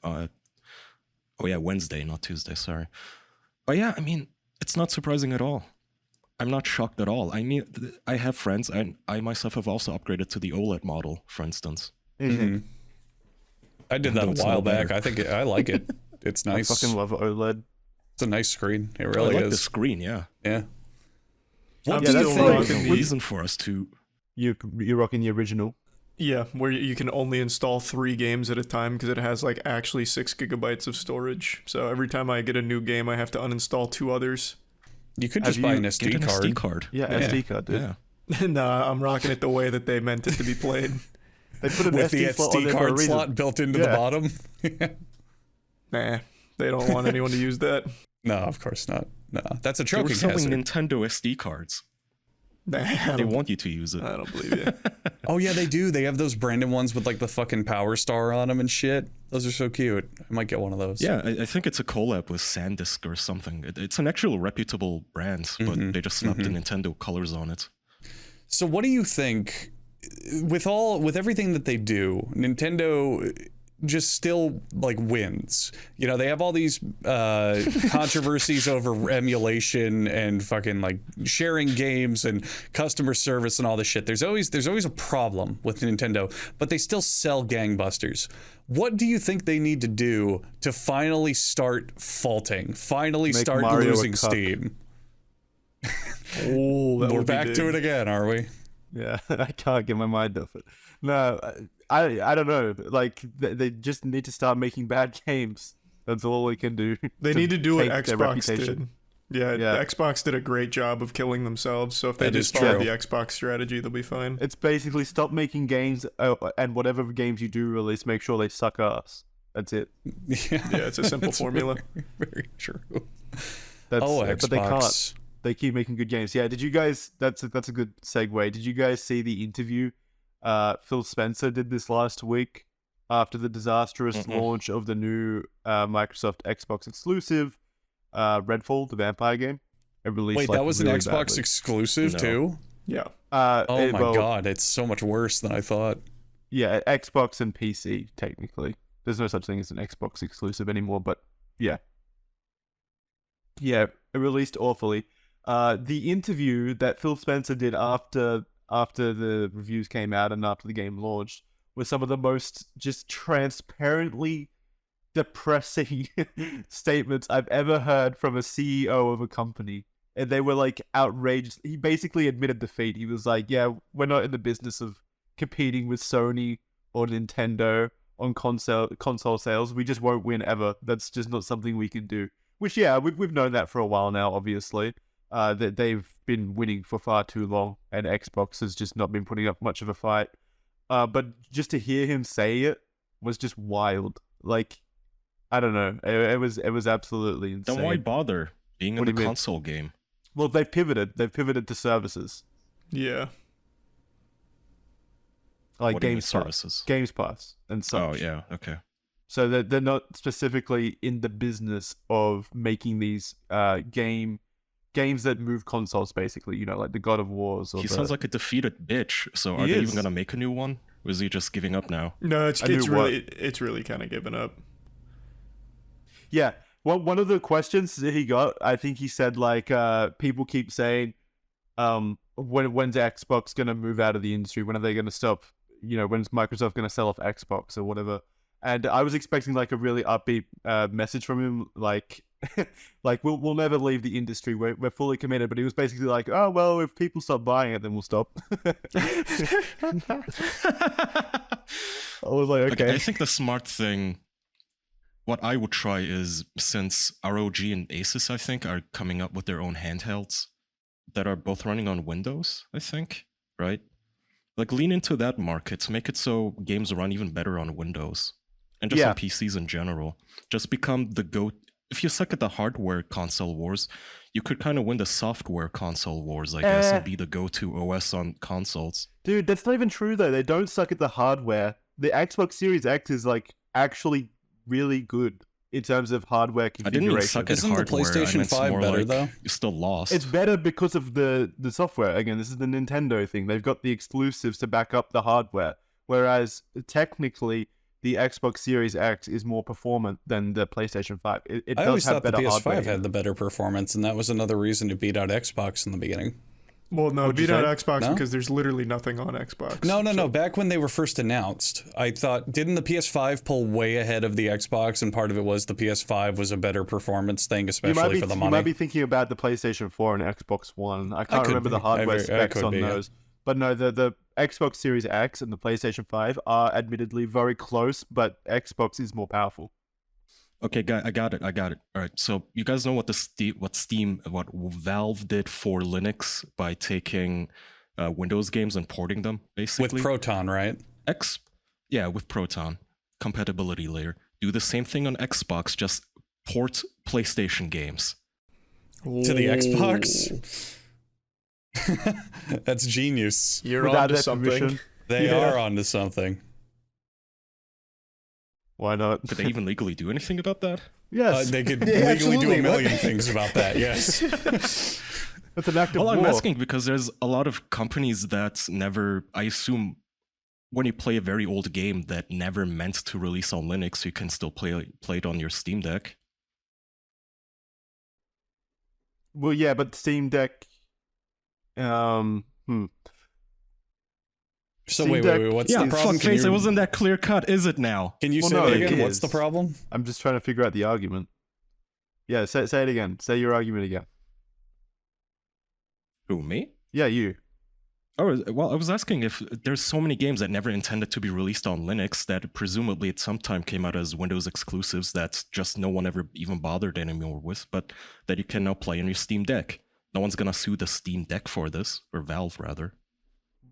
Wednesday, not Tuesday, sorry. But yeah, I mean, it's not surprising at all. I'm not shocked at all. I mean, I have friends, and I myself have also upgraded to the OLED model, for instance.
Mm-hmm. I did that a while back. I think I like it. It's nice.
I fucking love OLED.
It's a nice screen. It
I
really
like
is.
the screen, yeah.
Yeah.
I'm
Yeah, that's
still
right.
rocking
There's a
the
reason for us to...
You're rocking the original.
Yeah, where you can only install 3 games at a time because it has like actually 6 gigabytes of storage. So every time I get a new game, I have to uninstall 2 others.
You could just buy an SD
Get an
card.
SD card.
Yeah, SD card, dude.
Yeah.
Nah, I'm rocking it the way that they meant it to be played.
They put an
With the
SD slot on
SD
there for a
card
reason.
slot built into the bottom.
Nah, they don't want anyone to use that.
No, of course not. No, that's a
They were
choking
selling
hazard.
Nintendo SD cards.
Nah, I
They
don't,
want you to use it.
I don't believe you.
Oh yeah, they do. They have those branded ones with like the fucking Power Star on them and shit. Those are so cute. I might get one of those.
Yeah, I think it's a collab with SanDisk or something. It's an actual reputable brand, but they just slapped the Nintendo colors on it.
So what do you think with everything that they do, Nintendo just still like wins? You know, they have all these controversies over emulation and fucking like sharing games and customer service and all this shit. There's always a problem with Nintendo, but they still sell gangbusters. What do you think they need to do to finally start faulting? Finally
Make
start
Mario a
losing
cuck.
steam?
Oh, that
We're
would be
back
big.
to it again, are we?
Yeah, I can't get my mind off it. No, I don't know. Like they just need to start making bad games. That's all we can do.
They need to do what
take their
Xbox
reputation.
did. Yeah,
Yeah.
Xbox did a great job of killing themselves. So if they
That
just
is
follow
true.
the Xbox strategy, they'll be fine.
It's basically stop making games, and whatever games you do release, make sure they suck ass. That's it.
Yeah,
It's a simple formula.
Very true.
That's
Xbox.
but they can't. They keep making good games. Yeah. Did you guys? That's a good segue. Did you guys see the interview? Phil Spencer did this last week after the disastrous launch of the new Microsoft Xbox exclusive, Redfall, the vampire game. It released.
Wait,
like,
that was
really
an Xbox
badly.
exclusive
No.
too?
Yeah.
Oh my god, it's so much worse than I thought.
Yeah, Xbox and PC technically. There's no such thing as an Xbox exclusive anymore, but yeah. Yeah, it released awfully. The interview that Phil Spencer did after the reviews came out and after the game launched was some of the most just transparently depressing statements I've ever heard from a CEO of a company. And they were like outrageous. He basically admitted defeat. He was like, yeah, we're not in the business of competing with Sony or Nintendo on console sales. We just won't win ever. That's just not something we can do. Which, yeah, we've known that for a while now, obviously. That they've been winning for far too long, and Xbox has just not been putting up much of a fight. But just to hear him say it was just wild. Like, I don't know. It was absolutely insane.
Then why bother being in
What do
the
you mean?
console game?
Well, they've pivoted. They've pivoted to services
Yeah.
like
What do you mean
Games Pass,
services?
Games Pass, and such.
Oh yeah, okay.
So they're not specifically in the business of making these games that move consoles, basically. You know, like the God of Wars. Or
He
the...
sounds like a defeated bitch. So are
He
they
is.
even gonna make a new one? Or is he just giving up now?
No, it's
I knew
really kind of given up.
Yeah. Well, one of the questions that he got, I think he said like, people keep saying, when's Xbox gonna move out of the industry? When are they gonna stop? You know, when's Microsoft gonna sell off Xbox or whatever? And I was expecting like a really upbeat message from him, like, like we'll never leave the industry. We're fully committed. But he was basically like, oh well, if people stop buying it, then we'll stop. I was like, okay.
I think the smart thing, what I would try is, since ROG and Asus, I think, are coming up with their own handhelds that are both running on Windows, I think, right? Like, lean into that market, make it so games run even better on Windows. And just
Yeah.
on PCs in general. Just become the if you suck at the hardware console wars, you could kind of win the software console wars, I guess, and be the go-to OS on consoles.
Dude, that's not even true though. They don't suck at the hardware. The Xbox Series X is like actually really good in terms of hardware
I
configuration.
didn't mean suck at
Isn't the
hardware. I
PlayStation
meant
5
more
better,
like,
though?
you're still lost.
It's better because of the software. Again, this is the Nintendo thing. They've got the exclusives to back up the hardware. Whereas technically, the Xbox Series X is more performant than the PlayStation 5. It
I
does
always
have
thought the
better
PS5
hardware.
had the better performance, and that was another reason to beat out Xbox in the beginning.
Well, no,
What'd you
beat out
say?
Xbox
No?
because there's literally nothing on Xbox.
No. Back when they were first announced, I thought, didn't the PS5 pull way ahead of the Xbox? And part of it was the PS5 was a better performance thing, especially for the
You
money.
might be thinking about the PlayStation 4 and Xbox One. I can't
could
remember the
be.
hardware
I
specs
could
on
be, yeah.
those. But no, the Xbox Series X and the PlayStation 5 are admittedly very close, but Xbox is more powerful.
Okay, I got it. All right, so you guys know what what Valve did for Linux by taking Windows games and porting them, basically?
With Proton, right?
With Proton compatibility layer. Do the same thing on Xbox, just port PlayStation games.
To the Xbox? That's genius.
You're
Without
onto
their
something.
permission.
They
Yeah.
are onto something.
Why not?
Could they even legally do anything about that?
Yes.
They could
Yeah,
legally do
absolutely.
a million things about that, yes.
That's an act of
Well, I'm
war.
asking because there's a lot of companies that never, I assume, when you play a very old game that never meant to release on Linux, you can still play it on your Steam Deck.
Well, yeah, but Steam Deck...
So
Steam
wait,
Deck-
what's
Yeah,
the problem?
fuck face, it wasn't that clear cut, is it now?
Can you
Well,
say
no,
that
it
again? What's the
is.
problem?
I'm just trying to figure out the argument. Yeah, say it again. Say your argument again.
Who, me?
Yeah, you.
Oh, well, I was asking if there's so many games that never intended to be released on Linux that presumably at some time came out as Windows exclusives that just no one ever even bothered anymore with, but that you can now play on your Steam Deck. No one's gonna sue the Steam Deck for this, or Valve rather.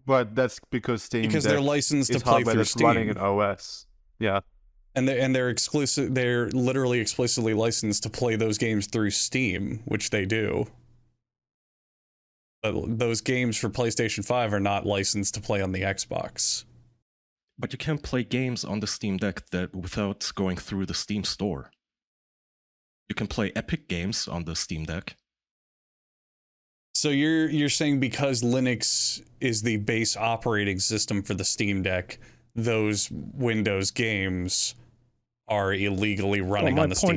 But that's because Steam
Because
Deck
they're licensed to
is
play
hardware
through
that's
Steam.
running an OS. Yeah.
And they're exclusive. They're literally explicitly licensed to play those games through Steam, which they do. But those games for PlayStation 5 are not licensed to play on the Xbox.
But you can play games on the Steam Deck that without going through the Steam store. You can play Epic games on the Steam Deck.
So you're saying because Linux is the base operating system for the Steam Deck, those Windows games are illegally running on the Steam Deck?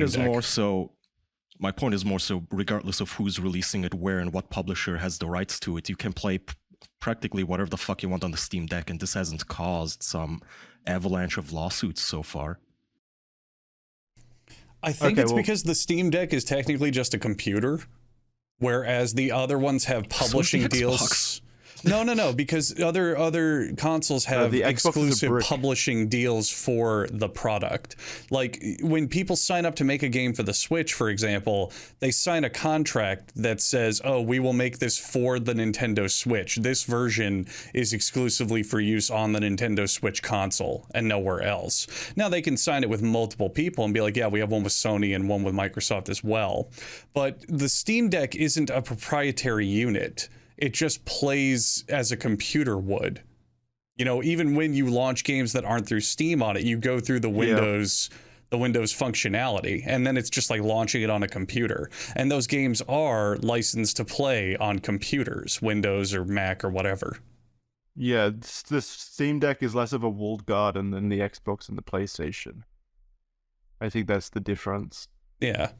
My point is more so, regardless of who's releasing it, where, and what publisher has the rights to it, you can play practically whatever the fuck you want on the Steam Deck, and this hasn't caused some avalanche of lawsuits so far.
I think because the Steam Deck is technically just a computer, whereas the other ones have publishing deals. No, because other consoles have
the Xbox is a
exclusive
brick.
publishing deals for the product. Like when people sign up to make a game for the Switch, for example, they sign a contract that says, "Oh, we will make this for the Nintendo Switch. This version is exclusively for use on the Nintendo Switch console and nowhere else." Now they can sign it with multiple people and be like, "Yeah, we have one with Sony and one with Microsoft as well." But the Steam Deck isn't a proprietary unit. It just plays as a computer would. You know, even when you launch games that aren't through Steam on it, you go through the Windows functionality, and then it's just like launching it on a computer. And those games are licensed to play on computers, Windows or Mac or whatever.
Yeah, the Steam Deck is less of a walled garden than the Xbox and the PlayStation. I think that's the difference.
Yeah.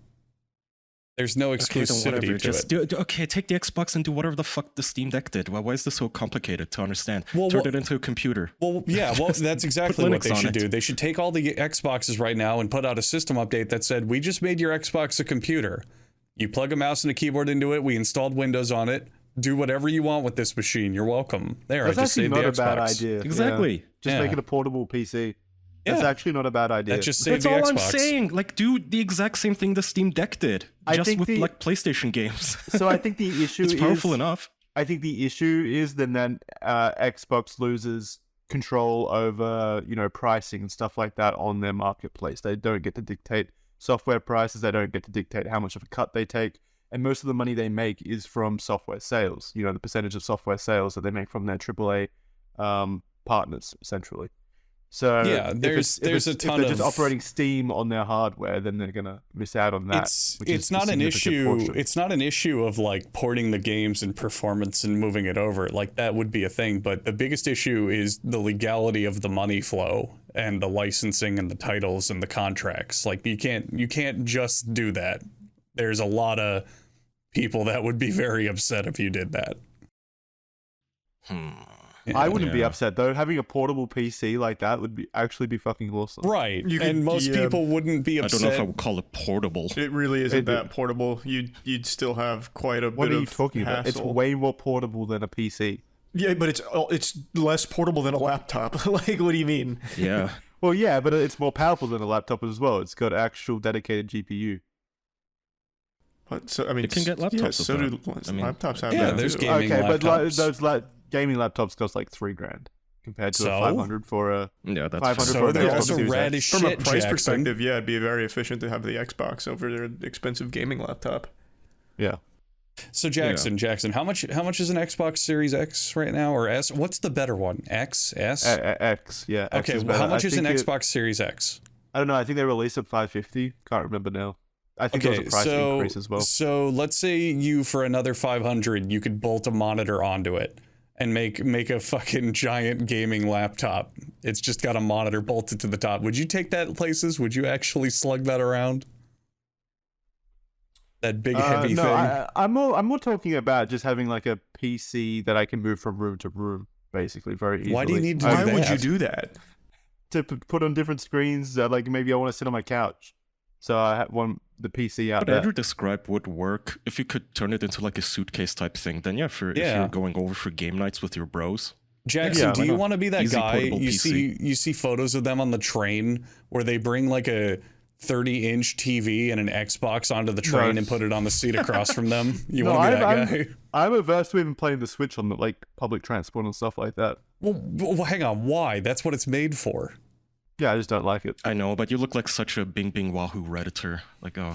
There's no exclusivity to it.
Take the Xbox and do whatever the fuck the Steam Deck did. Why is this so complicated to understand?
Well,
Turn it into a computer.
Well, yeah, that's exactly what they should do. They should take all the Xboxes right now and put out a system update that said, "We just made your Xbox a computer. You plug a mouse and a keyboard into it. We installed Windows on it. Do whatever you want with this machine. You're welcome." There,
That's
I just saved the
actually not a
Xbox.
bad idea.
Exactly.
Yeah. Just make it a portable PC. That's
Yeah.
actually not a bad idea.
That just saved
That's
the
all
Xbox.
I'm saying. Like, do the exact same thing the Steam Deck did, just with like PlayStation games.
So I think the issue
it's powerful enough.
I think the issue is then that Xbox loses control over, pricing and stuff like that on their marketplace. They don't get to dictate software prices. They don't get to dictate how much of a cut they take. And most of the money they make is from software sales. The percentage of software sales that they make from their AAA partners, essentially. So
yeah, there's a ton
if they're just operating Steam on their hardware, then they're gonna miss out on that.
It's not an issue. It's not an issue of like porting the games and performance and moving it over. Like that would be a thing, but the biggest issue is the legality of the money flow and the licensing and the titles and the contracts. Like you can't just do that. There's a lot of people that would be very upset if you did that.
I wouldn't be upset though. Having a portable PC like that would actually be fucking awesome.
Right. And most people wouldn't be upset.
I don't know if I would call it portable.
It really isn't that portable. You'd still have quite a
what
bit
are you
of
talking
hassle.
about? It's way more portable than a PC.
Yeah, but it's less portable than a laptop. Like, what do you mean?
Yeah.
Well, yeah, but it's more powerful than a laptop as well. It's got actual dedicated GPU.
But, so I mean,
you can get laptops.
Yeah, so do laptops have that.
There's
too.
gaming laptops.
But those gaming laptops cost like $3,000 compared to a 500 for a
that's
500
so
for a
they're
Xbox
also
Series
rad
X.
as
From
shit,
a price
Jackson.
perspective, yeah, it'd be very efficient to have the Xbox over their expensive gaming laptop.
Yeah.
So Jackson, how much is an Xbox Series X right now, or S? What's the better one? X, S?
X, yeah. X
Okay,
is
well, how
better.
much is an
think
Xbox Series X?
I don't know. I think they released at $550. Can't remember now. I think there was a price increase as well.
So let's say you, for another $500, you could bolt a monitor onto it and make a fucking giant gaming laptop. It's just got a monitor bolted to the top. Would you take that places? Would you actually slug that around? That big heavy
no,
thing.
I'm more talking about just having like a PC that I can move from room to room, basically, very easily.
Why do you need to do
Why
that?
would you do that?
To put on different screens? Like maybe I want to sit on my couch, so I have one the PC out
What
there.
Andrew described would work if you could turn it into like a suitcase type thing. Then if you're going over for game nights with your bros.
Jackson, do you want to be that
Easy
guy?
portable
You
PC.
see photos of them on the train where they bring like a 30-inch TV and an Xbox onto the train and put it on the seat across from them. You want to be that guy?
I'm averse to even playing the Switch on the, like public transport and stuff like that.
Well, hang on. Why? That's what it's made for.
Yeah, I just don't like it.
I know, but you look like such a Bing Bing Wahoo Redditor. Like, oh.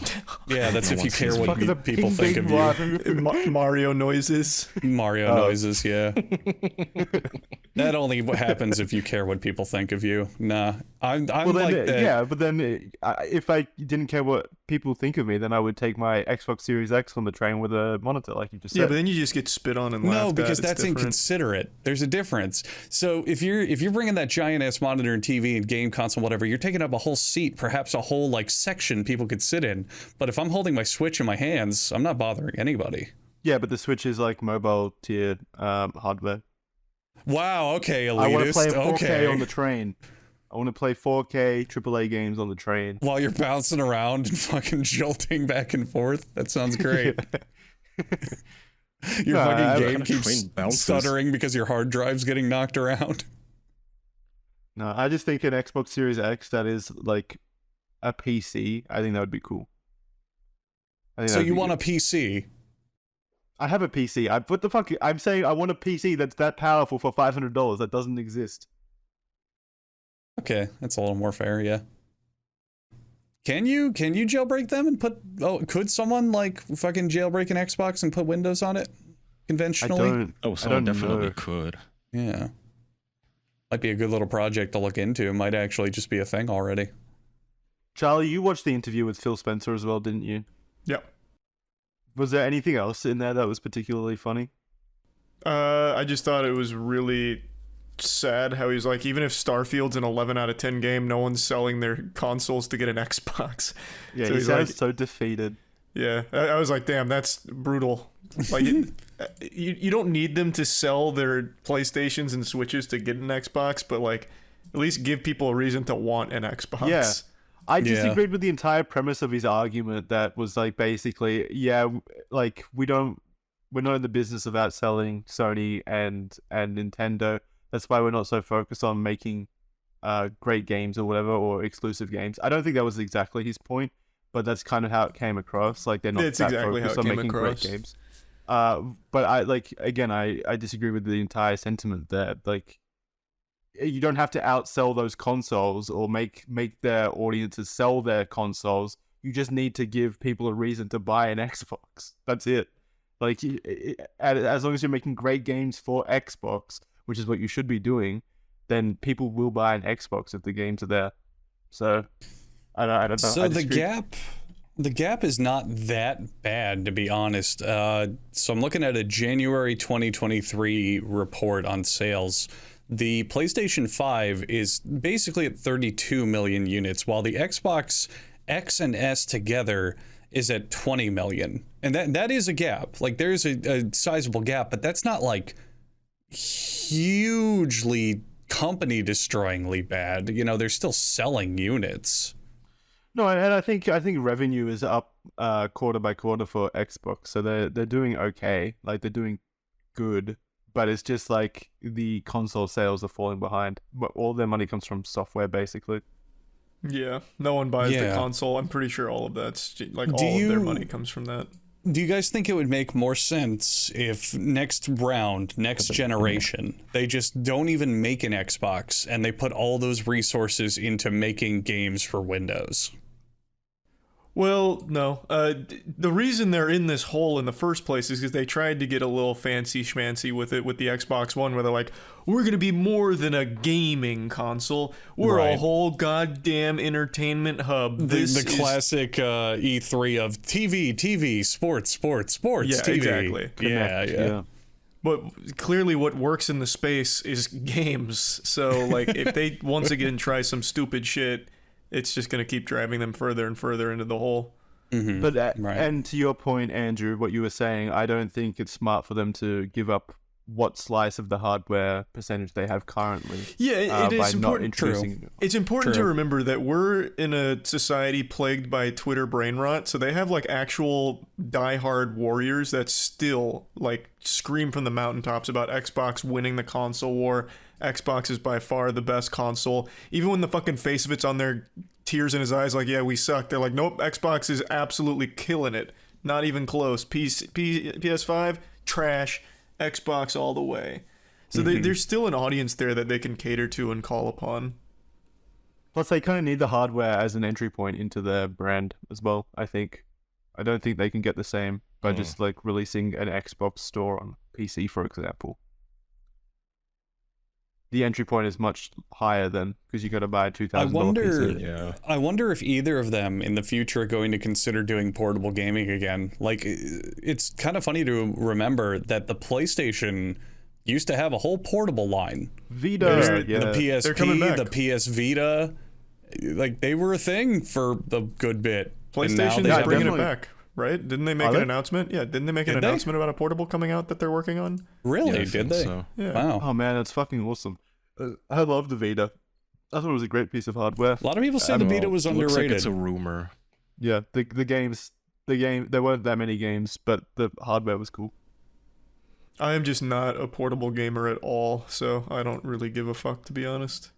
Yeah, that's
No
if
one
you care
sees
what
me.
people think of you.
Mario noises.
Mario noises, yeah. That only happens if you care what people think of you. Nah, I'm
Well, then,
like that.
yeah, but then if I didn't care what people think of me, then I would take my Xbox Series X on the train with a monitor, like you just said.
Yeah, but then you just get spit on and laughed
No,
at.
because
It's
that's
different.
inconsiderate. There's a difference. So if you're bringing that giant ass monitor and TV and game console, whatever, you're taking up a whole seat, perhaps a whole like section people could sit in. But if I'm holding my Switch in my hands, I'm not bothering anybody.
Yeah, but the Switch is like mobile tier hardware.
Wow. Okay, elitist.
I want to play 4K
okay.
on the train. I want to play 4K AAA games on the train.
While you're bouncing around and fucking jolting back and forth. That sounds great. Your
No,
fucking game
train
keeps
bounces.
stuttering because your hard drive's getting knocked around.
No, I just think an Xbox Series X that is like a PC, I think that would be cool.
So you want a PC?
I have a PC. What the fuck? I'm saying I want a PC that's that powerful for $500. That doesn't exist.
Okay, that's a little more fair, yeah. Can you jailbreak them and put? Oh, could someone like fucking jailbreak an Xbox and put Windows on it conventionally?
Oh, someone definitely could.
Yeah, might be a good little project to look into. It might actually just be a thing already.
Charlie, you watched the interview with Phil Spencer as well, didn't you?
Yep.
Was there anything else in there that was particularly funny?
I just thought it was really sad how he's like, even if Starfield's an 11 out of 10 game, no one's selling their consoles to get an Xbox.
Yeah,
So
he
he's
sounds
like-
so defeated.
Yeah, I was like, damn, that's brutal. Like, you don't need them to sell their PlayStations and Switches to get an Xbox, but like, at least give people a reason to want an Xbox.
Yeah. I
Yeah.
disagreed with the entire premise of his argument that was like basically, yeah, like we're not in the business of outselling Sony and Nintendo. That's why we're not so focused on making great games or whatever, or exclusive games. I don't think that was exactly his point, but that's kind of how it came across. Like they're not
It's
that
exactly how
focused
it
on
came
making
across.
great games. But I disagree with the entire sentiment there. Like you don't have to outsell those consoles or make their audiences sell their consoles. You just need to give people a reason to buy an Xbox. That's it. Like as long as you're making great games for Xbox, which is what you should be doing, then people will buy an Xbox if the games are there. So I don't know.
So
I
the
disagree.
gap is not that bad, to be honest. So I'm looking at a January 2023 report on sales. The PlayStation 5 is basically at 32 million units, while the Xbox X and S together is at 20 million. And that is a gap. Like there's a sizable gap, but that's not like hugely company destroyingly bad. You know, they're still selling units.
No, and I think revenue is up quarter by quarter for Xbox, so they're doing okay. Like they're doing good, but it's just like the console sales are falling behind. But all their money comes from software, basically.
Yeah, no one buys the
Yeah.
console. I'm pretty sure all of that's like
Do
all of their
you-
money comes from that.
Do you guys think it would make more sense if next generation, they just don't even make an Xbox and they put all those resources into making games for Windows?
Well, no. The reason they're in this hole in the first place is because they tried to get a little fancy schmancy with it with the Xbox One, where they're like, we're going to be more than a gaming console. We're a
Right.
whole goddamn entertainment hub.
The
This is-
classic E3 of TV, sports,
Yeah,
TV.
exactly.
Yeah.
But clearly what works in the space is games. So, like, if they once again try some stupid shit, it's just going to keep driving them further and further into the hole.
Mhm.
But
Right.
and to your point, Andrew, what you were saying, I don't think it's smart for them to give up what slice of the hardware percentage they have currently.
Yeah, it
by
is
not
important.
introducing.
It's important to remember that we're in a society plagued by Twitter brain rot, so they have like actual diehard warriors that still like scream from the mountaintops about Xbox winning the console war. Xbox is by far the best console. Even when the fucking face of it's on there, tears in his eyes, like, yeah, we suck. They're like, nope, Xbox is absolutely killing it. Not even close. PS5, trash. Xbox all the way. So there's still an audience there that they can cater to and call upon.
Plus, they kind of need the hardware as an entry point into their brand as well, I think. I don't think they can get the same by just like releasing an Xbox store on PC, for example. The entry point is much higher than because you got to buy a $2,000 PC.
Yeah.
I wonder if either of them in the future are going to consider doing portable gaming again. Like, it's kind of funny to remember that the PlayStation used to have a whole portable line.
Vita,
The
They're coming
PSP,
back.
the PS Vita, like they were a thing for a good bit. And now
PlayStation's
they have
bringing it
definitely.
back, right? Didn't they make
Are
an
they?
announcement? Yeah, didn't they make an
Did they?
announcement about a portable coming out that they're working on?
Really?
Yeah, I
Did
think
they?
so.
Yeah.
Wow.
Oh man, that's fucking awesome. I love the Vita. I thought it was a great piece of hardware.
A lot of people say the Vita was
Looks like
underrated.
it's a rumor.
Yeah, the game, there weren't that many games, but the hardware was cool.
I am just not a portable gamer at all, so I don't really give a fuck, to be honest.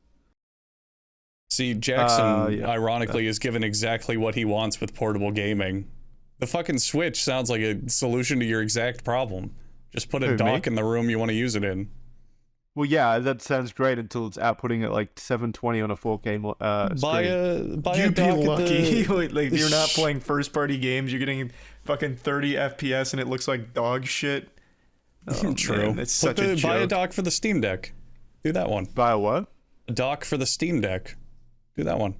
See, Jackson,
Yeah.
ironically, is given exactly what he wants with portable gaming. The fucking Switch sounds like a solution to your exact problem. Just put a
Who, me?
dock in the room you want to use it in.
Well, yeah, that sounds great until it's outputting at like 720 on a 4K
Buy
screen.
a
You'd be
dock at
lucky.
the...
Like, you're not playing first-party games. You're getting fucking 30 FPS and it looks like dog shit. Oh,
True.
Man, it's such a
Buy a
joke.
dock for the Steam Deck. Do that one.
Buy a what?
A dock for the Steam Deck. Do that one.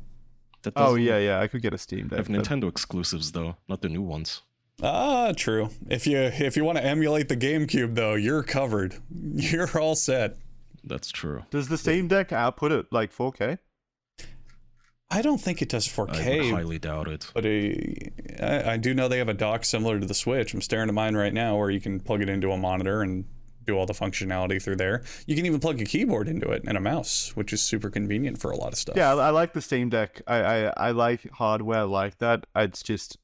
That
Oh
doesn't
yeah, I could get a Steam Deck.
have
but-
Nintendo exclusives though, not the new ones.
Ah, true. If you want to emulate the GameCube though, you're covered. You're all set.
That's true.
Does the Steam Deck output at like 4K?
I don't think it does
I would
4K,
highly doubt it.
but I do know they have a dock similar to the Switch. I'm staring at mine right now where you can plug it into a monitor and do all the functionality through there. You can even plug a keyboard into it and a mouse, which is super convenient for a lot of stuff.
Yeah, I like the Steam Deck. I like hardware like that. It's just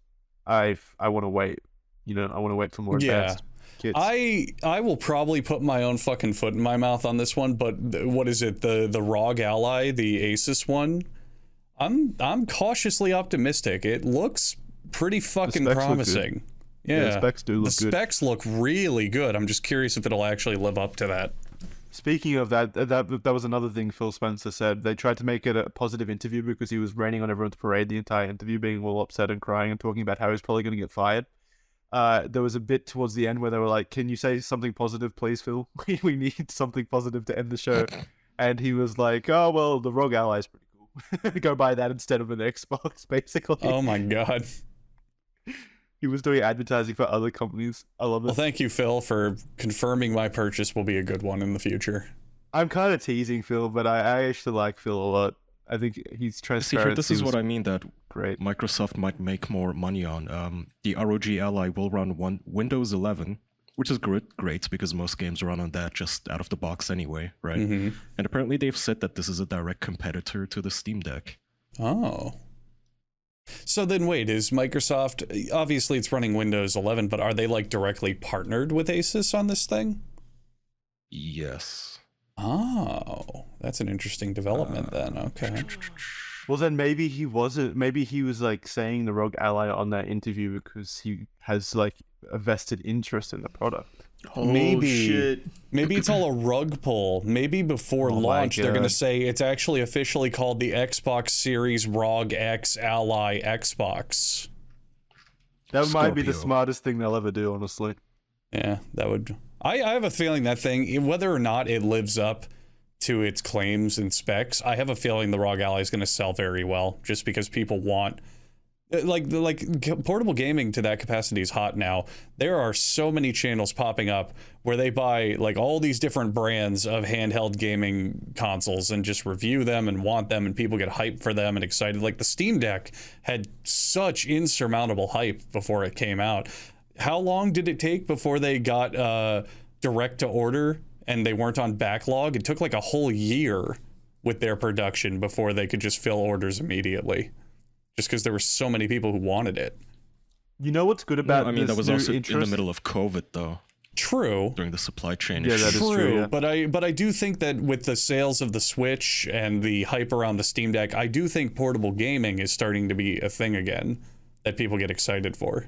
I want to wait. You know, I want to wait for more advanced kits.
I will probably put my own fucking foot in my mouth on this one, but what is it? The ROG Ally, the Asus one? I'm cautiously optimistic. It looks pretty fucking
specs look good.
promising.
Yeah,
Yeah,
the specs do look
the
good.
specs look really good. I'm just curious if it'll actually live up to that.
Speaking of that was another thing Phil Spencer said. They tried to make it a positive interview because he was raining on everyone's parade the entire interview, being all upset and crying and talking about how he's probably going to get fired. There was a bit towards the end where they were like, "Can you say something positive, please, Phil? We need something positive to end the show." And he was like, "Oh well, the ROG Ally is pretty cool. Go buy that instead of an Xbox." Basically,
Oh my god.
he was doing advertising for other companies. I love it.
Well, thank you, Phil, for confirming my purchase will be a good one in the future.
I'm kind of teasing Phil, but I actually like Phil a lot. I think he's
See,
transparent.
here, this is what I mean that
great.
Microsoft might make more money on. The ROG Ally will run Windows 11, which is great because most games run on that just out of the box anyway, right?
Mm-hmm.
And apparently they've said that this is a direct competitor to the Steam Deck.
Oh. So then wait, is Microsoft, obviously it's running Windows 11, but are they like directly partnered with Asus on this thing?
Yes.
Oh, that's an interesting development then. Okay.
Well, then maybe he wasn't. Maybe he was like saying the ROG Ally on that interview because he has like a vested interest in the product.
Oh,
Maybe.
shit.
Maybe it's all a rug pull. Maybe before
Oh my
launch, they're going to
God.
say it's actually officially called the Xbox Series ROG X Ally Xbox.
That might be the
Scorpio.
smartest thing they'll ever do, honestly.
Yeah, that would. I have a feeling that thing, whether or not it lives up to its claims and specs, I have a feeling the ROG Ally is going to sell very well, just because people want. Like portable gaming to that capacity is hot now. There are so many channels popping up where they buy like all these different brands of handheld gaming consoles and just review them and want them, and people get hyped for them and excited. Like the Steam Deck had such insurmountable hype before it came out. How long did it take before they got direct to order and they weren't on backlog, it took like a whole year with their production before they could just fill orders immediately. Just because there were so many people who wanted it.
You know what's good about
I mean, that was
new
also in
interest?
the middle of COVID, though,
True.
during the supply chain
Yeah,
issue.
that is true, yeah.
But I do think that with the sales of the Switch and the hype around the Steam Deck, I do think portable gaming is starting to be a thing again that people get excited for.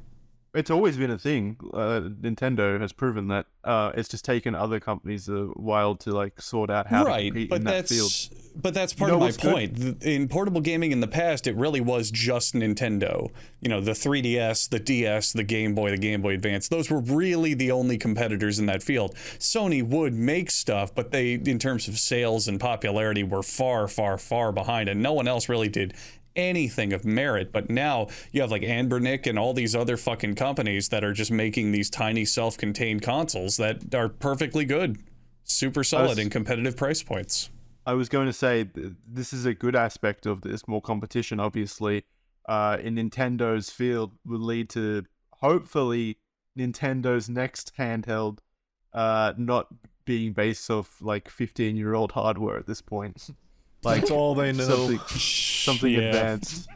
It's always been a thing. Nintendo has proven that. It's just taken other companies a while to like sort out how to compete in that field.
But that's part
You
of
know
my
what's good?
point. In portable gaming in the past, it really was just Nintendo. You know, the 3DS, the DS, the Game Boy Advance. Those were really the only competitors in that field. Sony would make stuff, but they, in terms of sales and popularity, were far, far, far behind, and no one else really did anything of merit. But now you have like Anbernic and all these other fucking companies that are just making these tiny self-contained consoles that are perfectly good, super solid in competitive price points.
I was going to say this is a good aspect of this. More competition, obviously, in Nintendo's field will lead to hopefully Nintendo's next handheld not being based off like 15-year-old hardware at this point. Like
That's all they know.
Something
Yeah.
advanced.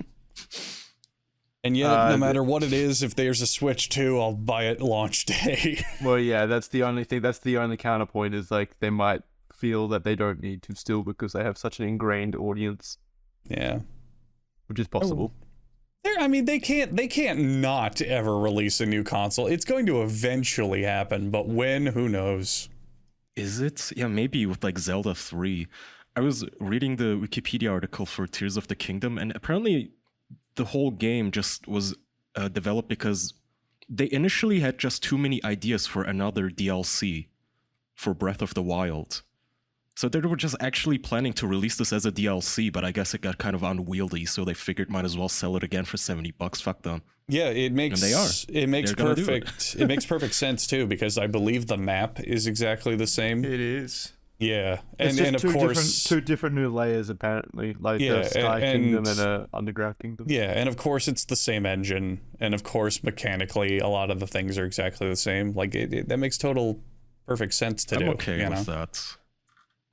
And yet, no matter what it is, if there's a Switch 2, I'll buy it launch day.
Well, yeah, that's the only thing. That's the only counterpoint is like they might feel that they don't need to still because they have such an ingrained audience,
Yeah.
which is possible.
I mean, they can't not ever release a new console. It's going to eventually happen, but when, who knows?
Is it? Yeah, maybe with like Zelda 3. I was reading the Wikipedia article for Tears of the Kingdom, and apparently the whole game just was developed because they initially had just too many ideas for another DLC for Breath of the Wild. So they were just actually planning to release this as a DLC, but I guess it got kind of unwieldy, so they figured might as well sell it again for $70. Fuck them.
Yeah, it makes
And they are.
it makes
They're gonna do it.
perfect it makes perfect sense too, because I believe the map is exactly the same.
It is.
Yeah.
It's
And
just
of course
two different new layers apparently, like
Yeah,
a Sky
and-
Kingdom and a Underground Kingdom.
Yeah, and of course it's the same engine, and of course mechanically a lot of the things are exactly the same. Like that makes total perfect sense to
I'm
do.
okay
you
with
know?
that.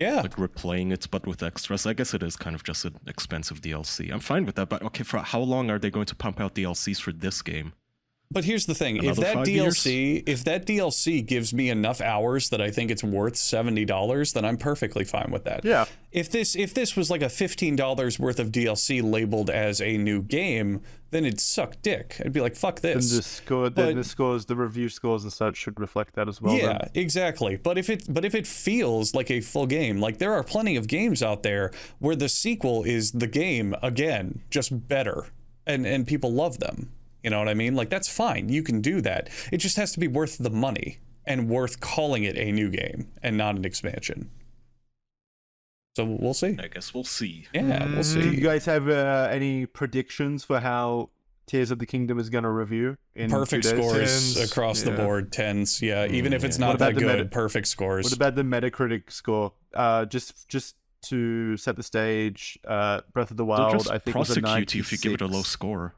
Yeah.
Like replaying it, but with extras. I guess it is kind of just an expensive DLC. I'm fine with that, but okay, for how long are they going to pump out DLCs for this game?
But here's the thing: if
Another
that
5
DLC gives me enough hours that I think it's worth $70, then I'm perfectly fine with that.
Yeah.
If this was like a $15 worth of DLC labeled as a new game, then it'd suck dick. I'd be like, fuck this.
Then the review scores and such should reflect that as well.
Yeah,
then.
exactly. But if it feels like a full game, like there are plenty of games out there where the sequel is the game again, just better, and people love them. You know what I mean? Like that's fine. You can do that. It just has to be worth the money and worth calling it a new game and not an expansion. So we'll see.
I guess we'll see.
Yeah, we'll
Do you
see.
guys have any predictions for how Tears of the Kingdom is going to review in
Perfect
2 days?
scores
10s,
across the
yeah.
board, 10s. Yeah, even if it's not
What about
that
the
good,
meta-
perfect scores.
What about the Metacritic score? Just to set the stage, Breath of the
They'll
Wild,
just
I think was a
prosecute you if you give it a low
96.
score.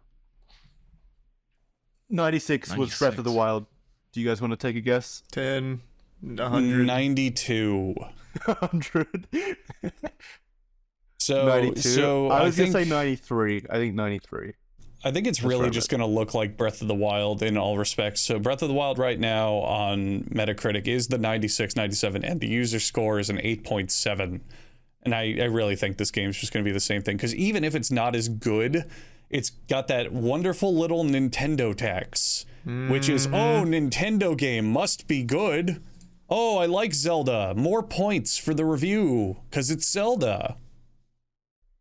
96 was Breath of the
96.
Wild. Do you guys want to take a guess?
10, 100.
92.
100.
So
92.
so
I was
think,
gonna say 93. I think 93.
I think it's
That's
really
where I'm
just
at.
going to look like Breath of the Wild in all respects. So Breath of the Wild right now on Metacritic is the 96, 97, and the user score is an 8.7. And I really think this game's just going to be the same thing, because even if it's not as good, it's got that wonderful little Nintendo tax, which is, oh, Nintendo game must be good. Oh, I like Zelda. More points for the review because it's Zelda.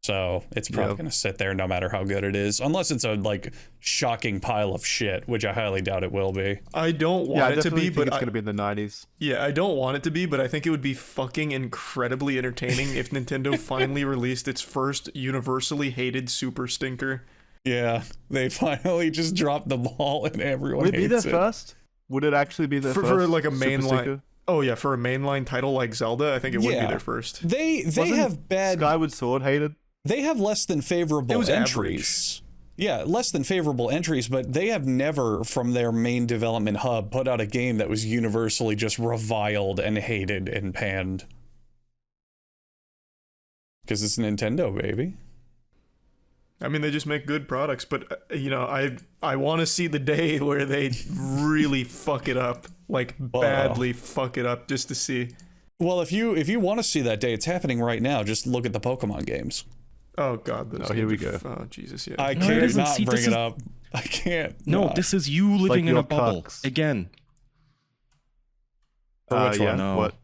So it's probably
Yep.
going to sit there no matter how good it is, unless it's a like shocking pile of shit, which I highly doubt it will be.
I don't
Yeah, I
want it to
definitely
be,
think
but
it's going to be in the 90s.
yeah, I don't want it to be, but I think it would be fucking incredibly entertaining if Nintendo finally released its first universally hated super stinker.
Yeah, they finally just dropped the ball and everyone
Would it be their
hates it.
first? Would it actually be their
For
first?
like a
Super
mainline.
Sticker?
Oh yeah, for a mainline title like Zelda, I think it would be
Yeah.
their first.
They
Wasn't
have bad.
Skyward Sword hated.
They have less than
It
favorable
was
entries. Yeah, less than favorable entries, but they have never, from their main development hub, put out a game that was universally just reviled and hated and panned. Because it's Nintendo, baby.
I mean, they just make good products, but you know, I want to see the day where they really fuck it up, like badly fuck it up, just to see.
Well, if you want to see that day, it's happening right now. Just look at the Pokemon games.
Oh God!
Oh, here we go.
Oh Jesus! Yeah.
I
No, it
can't
isn't.
not
See,
bring
this
it
is-
up. I can't.
No,
not.
this is you living in
your
a bubble.
cucks.
Again,
Which one?
No.
What?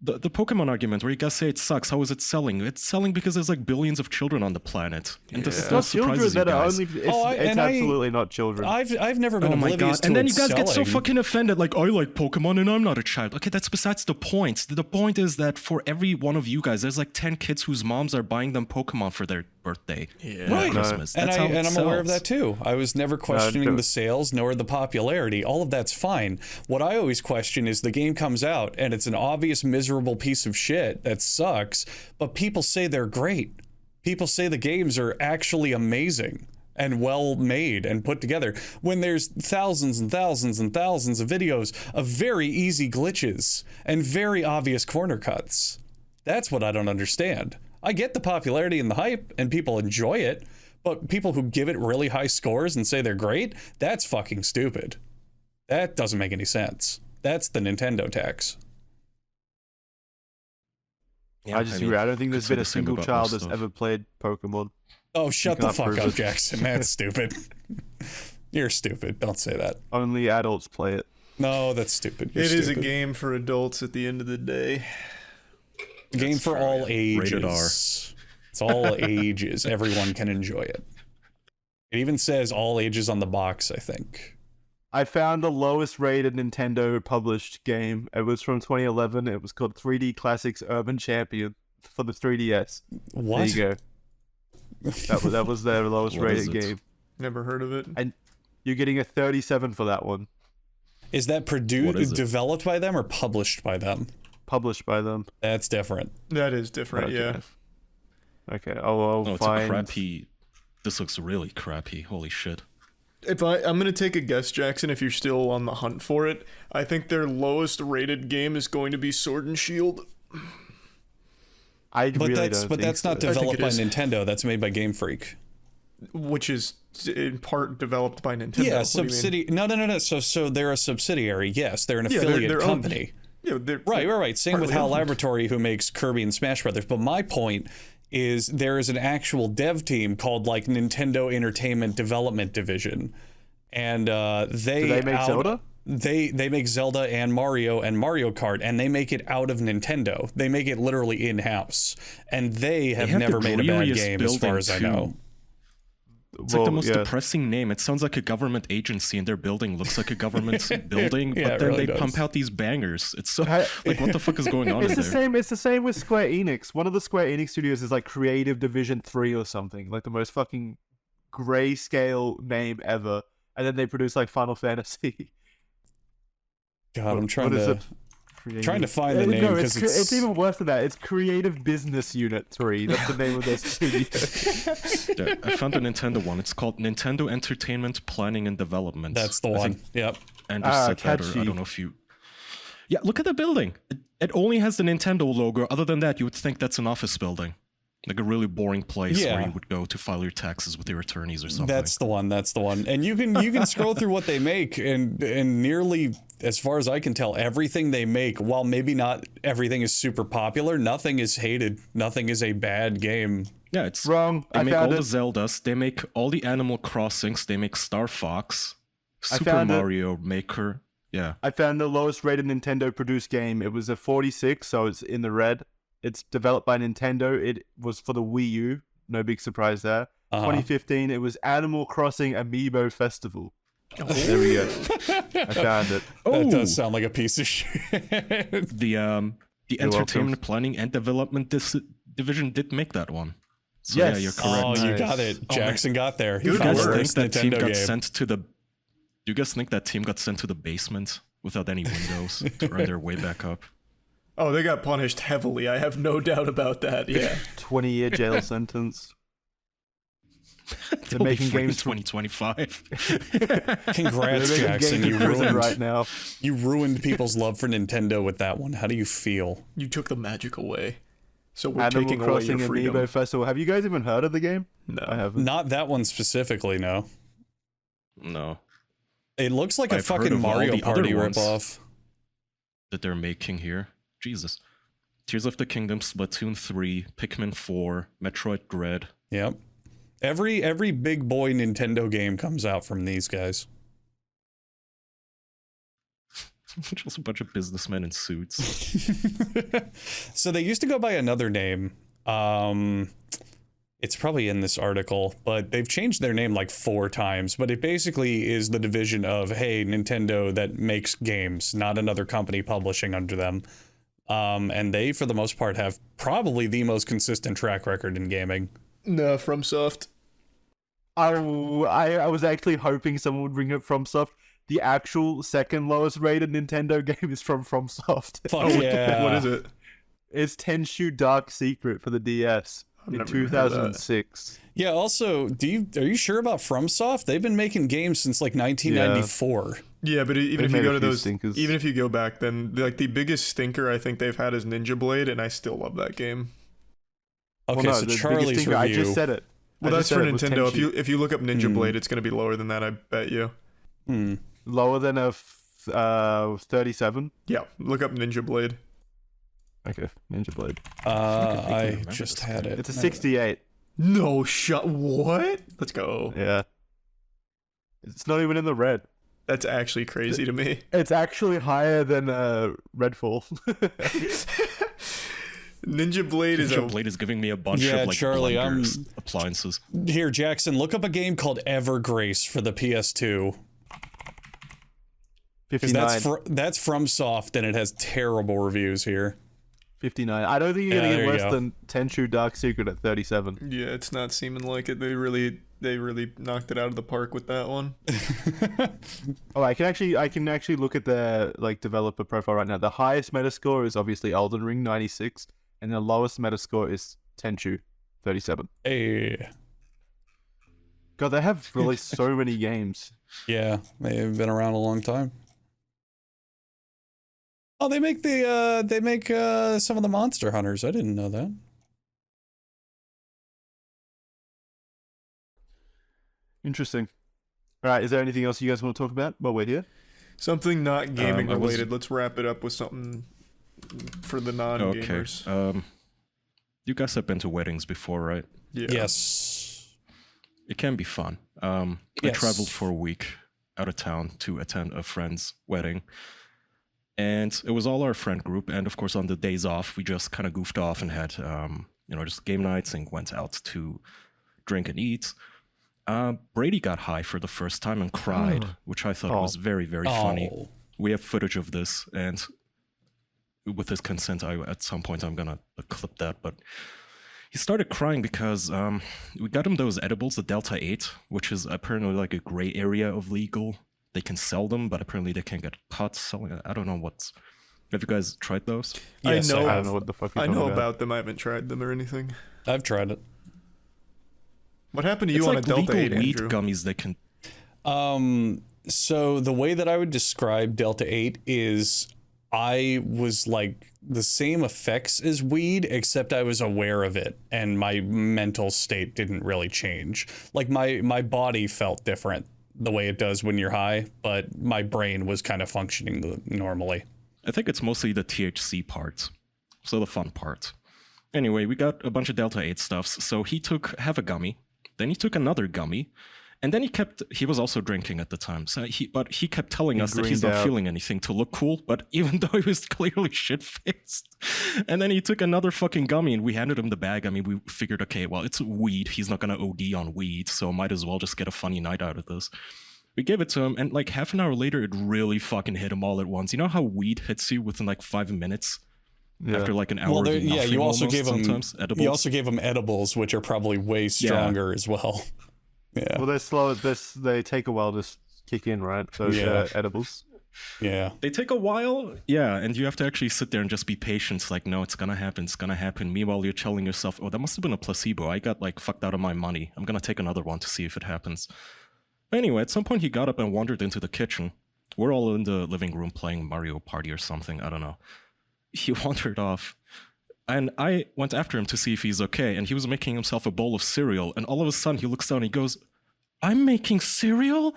the Pokemon argument where you guys say it sucks. How is it selling? It's selling because there's like billions of children on the planet, and this
Yeah.
still
Not children
surprises you
that are
guys.
only. It's,
Oh,
it's absolutely not children.
I've never been
Oh my
oblivious
god!
to
And then
it
you guys get so
selling.
fucking offended, like I like Pokemon and I'm not a child. Okay, that's besides the point. The point is that for every one of you guys, there's like 10 kids whose moms are buying them Pokemon for their birthday,
Yeah.
Right.
Christmas.
And
That's how it
I'm aware of
sells.
that too. I was never questioning
no.
the sales nor the popularity. All of that's fine. What I always question is the game comes out and it's an obvious miserable piece of shit that sucks, but people say they're great. People say the games are actually amazing and well made and put together when there's thousands and thousands and thousands of videos of very easy glitches and very obvious corner cuts. That's what I don't understand. I get the popularity and the hype and people enjoy it, but people who give it really high scores and say they're great, that's fucking stupid. That doesn't make any sense. That's the Nintendo tax.
Yeah,
I just
mean,
agree. I don't think
could
there's
say
been
the
a
same
single
about
child
most
that's
stuff.
ever played Pokemon.
Oh, shut the
can't
fuck
prove
up,
it.
Jackson. That's stupid. You're stupid. Don't say that.
Only adults play it.
No, that's stupid. You're
It is a
stupid.
game for adults at the end of the day.
Game for all ages.
Rated R.
It's all ages. Everyone can enjoy it. It even says all ages on the box, I think.
I found the lowest rated Nintendo published game. It was from 2011. It was called 3D Classics Urban Champion for the 3DS.
What?
There you go. That was their lowest
What is
rated
it?
game.
Never heard of it.
And you're getting a 37 for that one.
Is that
What is it?
developed by them or published by them?
Published by them.
That's different.
That is different.
Okay.
Yeah.
Okay. I'll
No, it's
find.
a crappy. This looks really crappy. Holy shit.
I'm gonna take a guess, Jackson. If you're still on the hunt for it, I think their lowest rated game is going to be Sword and Shield.
I
But
really
that's
don't
but
think
that's not
so.
I think
developed
it
by
is.
Nintendo. That's made by Game Freak.
Which is in part developed by Nintendo.
Yeah,
What do you mean?
subsidiary. No. So they're a subsidiary. Yes, they're an
Yeah,
affiliate
they're owned-
company.
Yeah, they're
Right. Same with
partly
HAL
owned.
Laboratory, who makes Kirby and Smash Brothers. But my point is there is an actual dev team called like Nintendo Entertainment Development Division, and they
Do they make Zelda?
They make Zelda and Mario Kart, and they make it out of Nintendo. They make it literally in house, and they have
have
never
the
made a bad
dreariest
game, as far
building
as I
too.
know.
It's like the most
yeah.
depressing name. It sounds like a government agency, and their building looks like a government building,
Yeah,
but
it
then
really
they
does.
pump out these bangers. It's so
I-
like, what the fuck is going on in
It's the
there?
same. It's the same with Square Enix. One of the Square Enix studios is like Creative Division 3 or something, like the most fucking grayscale name ever. And then they produce like Final Fantasy.
God, I'm trying
What is
to.
it?
Trying to find the name,
No,
'cause
it's even worse than that. It's Creative Business Unit 3. That's the name of their studio.
Yeah, I found a Nintendo one. It's called Nintendo Entertainment Planning and Development.
That's the
I
one.
think
Yep.
Andrew said that, or I
catchy.
don't know if you. Yeah, look at the building. It only has the Nintendo logo. Other than that, you would think that's an office building, like a really boring place
Yeah.
where you would go to file your taxes with your attorneys or something.
That's the one. That's the one. And you can scroll through what they make, and nearly, as far as I can tell, everything they make, while maybe not everything is super popular, nothing is hated. Nothing is a bad game.
Yeah, it's
Wrong.
They
I
make all
found
the
it.
Zeldas. They make all the Animal Crossings. They make Star Fox,
I
Super
found it.
Mario Maker. Yeah,
I found the lowest rated Nintendo produced game. It was a 46, so it's in the red. It's developed by Nintendo. It was for the Wii U. No big surprise there.
Uh-huh.
2015, it was Animal Crossing Amiibo Festival. There we go. I found it.
That
Oh!
does sound like a piece of shit.
the
welcome.
Entertainment Planning and Development Division did make that one. So
Yes.
yeah, you're correct.
Oh, you
Nice.
got it.
Oh,
Jackson got there. He
Good
Do you
found
guys
the
work.
think
worst
that team
Nintendo
got
game.
sent to the? Do you guys think that team got sent to the basement without any windows to earn their way back up?
Oh, they got punished heavily. I have no doubt about that. Yeah.
20-year jail sentence. They're making games
in 2025.
Congrats,
They're making
Jackson.
games
You
in prison
ruined
right now.
You ruined people's love for Nintendo with that one. How do you feel?
You took the magic away. So we're
Animal
taking away
Crossing
your freedom.
Amiibo Festival. Have you guys even heard of the game?
No.
I haven't.
Not that one specifically, no.
No.
It looks like a
I've heard
fucking
of all
Mario
the other
Party
ones.
ripoff.
That they're making here. Jesus. Tears of the Kingdom, Splatoon 3, Pikmin 4, Metroid Dread.
Yep. Every big boy Nintendo game comes out from these guys.
Just a bunch of businessmen in suits.
So they used to go by another name. It's probably in this article, but they've changed their name like 4 times. But it basically is the division of, hey, Nintendo that makes games, not another company publishing under them. And they, for the most part, have probably the most consistent track record in gaming.
No, FromSoft.
I was actually hoping someone would bring up FromSoft. The actual second lowest rated Nintendo game is from FromSoft.
Fuck yeah.
What is it?
It's Tenchu Dark Secret for the DS in
never even heard of that.
2006.
Yeah, also, are you sure about FromSoft? They've been making games since like 1994.
Yeah, but even
They've
if you
made
go
a
to
few
those,
stinkers.
even if you go back, then like the biggest stinker I think they've had is Ninja Blade, and I still love that game.
Okay,
Well, no,
so
the biggest
Charlie's
thing-
review.
I just said it.
Well,
I
that's
just
for
said it was
Nintendo.
Tenchu.
If you look up Ninja Blade, it's going to be lower than that, I bet you.
Lower than a 37.
Yeah, look up Ninja Blade.
Okay, Ninja Blade.
I
remember
just
this
had
game.
it.
It's a 68.
No shot. What? Let's go.
Yeah. It's not even in the red.
That's actually crazy to me.
It's actually higher than Redfall.
Ninja Blade is
Ninja Blade is giving me a bunch
Yeah,
of like
Charlie,
blenders, appliances.
Here, Jackson, look up a game called Evergrace for the PS2. Because
59.
that's FromSoft, and it has terrible reviews here.
59. I don't think you're
Yeah,
going to
there
get
you
less
go.
than Tenchu Dark Secret at 37.
Yeah, it's not seeming like it. They really knocked it out of the park with that one.
Oh, I can actually look at their like developer profile right now. The highest Metascore is obviously Elden Ring 96, and the lowest Metascore is Tenchu 37.
Hey.
God, they have released so many games.
Yeah, they've been around a long time. Oh, they make some of the Monster Hunters. I didn't know that.
Interesting. All right, is there anything else you guys want to talk about while we're here?
Something not gaming
I was-
related. Let's wrap it up with something for the non-gamers.
Okay. You guys have been to weddings before, right?
Yeah.
Yes.
It can be fun. I
Yes.
traveled for a week out of town to attend a friend's wedding. And it was all our friend group. And of course, on the days off, we just kind of goofed off and had, just game nights and went out to drink and eat. Brady got high for the first time and cried, which I thought was very, very funny.
Oh.
We have footage of this, and with his consent, at some point I'm gonna clip that. But he started crying because we got him those edibles, the Delta 8, which is apparently like a gray area of legal. They can sell them, but apparently they can get caught selling it. I don't know what's... Have you guys tried those?
Yes,
I know.
I don't know what the fuck you're
I
talking
know about them. I haven't tried them or anything.
I've tried it.
What happened to you
It's
on
like
a Delta
legal
8,
weed
Andrew?
gummies they can...
So the way that I would describe Delta 8 is I was like the same effects as weed, except I was aware of it and my mental state didn't really change. Like my body felt different the way it does when you're high, but my brain was kind of functioning normally.
I think it's mostly the THC part. So the fun part. Anyway, we got a bunch of Delta 8 stuffs. So he took half a gummy, then he took another gummy, and then he was also drinking at the time. So but he kept telling us that he's
greened
not
out.
feeling anything to look cool, but even though he was clearly shit-faced. And then he took another fucking gummy and we handed him the bag. I mean, we figured, okay, well, it's weed. He's not gonna OD on weed, so might as well just get a funny night out of this. We gave it to him, and like half an hour later, it really fucking hit him all at once. You know how weed hits you within like 5 minutes?
Yeah.
After like an hour
Well,
of
yeah,
nothing
you also
almost,
gave him
sometimes, edibles.
you also gave him edibles, which are probably way stronger as well. Yeah.
Well, they're slow. They take a while to kick in, right? Those
Yeah.
edibles.
Yeah.
They take a while, yeah, and you have to actually sit there and just be patient. It's like, no, it's gonna happen. Meanwhile, you're telling yourself, oh, that must have been a placebo. I got like fucked out of my money. I'm gonna take another one to see if it happens. Anyway, at some point he got up and wandered into the kitchen. We're all in the living room playing Mario Party or something, I don't know. He wandered off, and I went after him to see if he's okay, and he was making himself a bowl of cereal, and all of a sudden he looks down and he goes, I'm making cereal?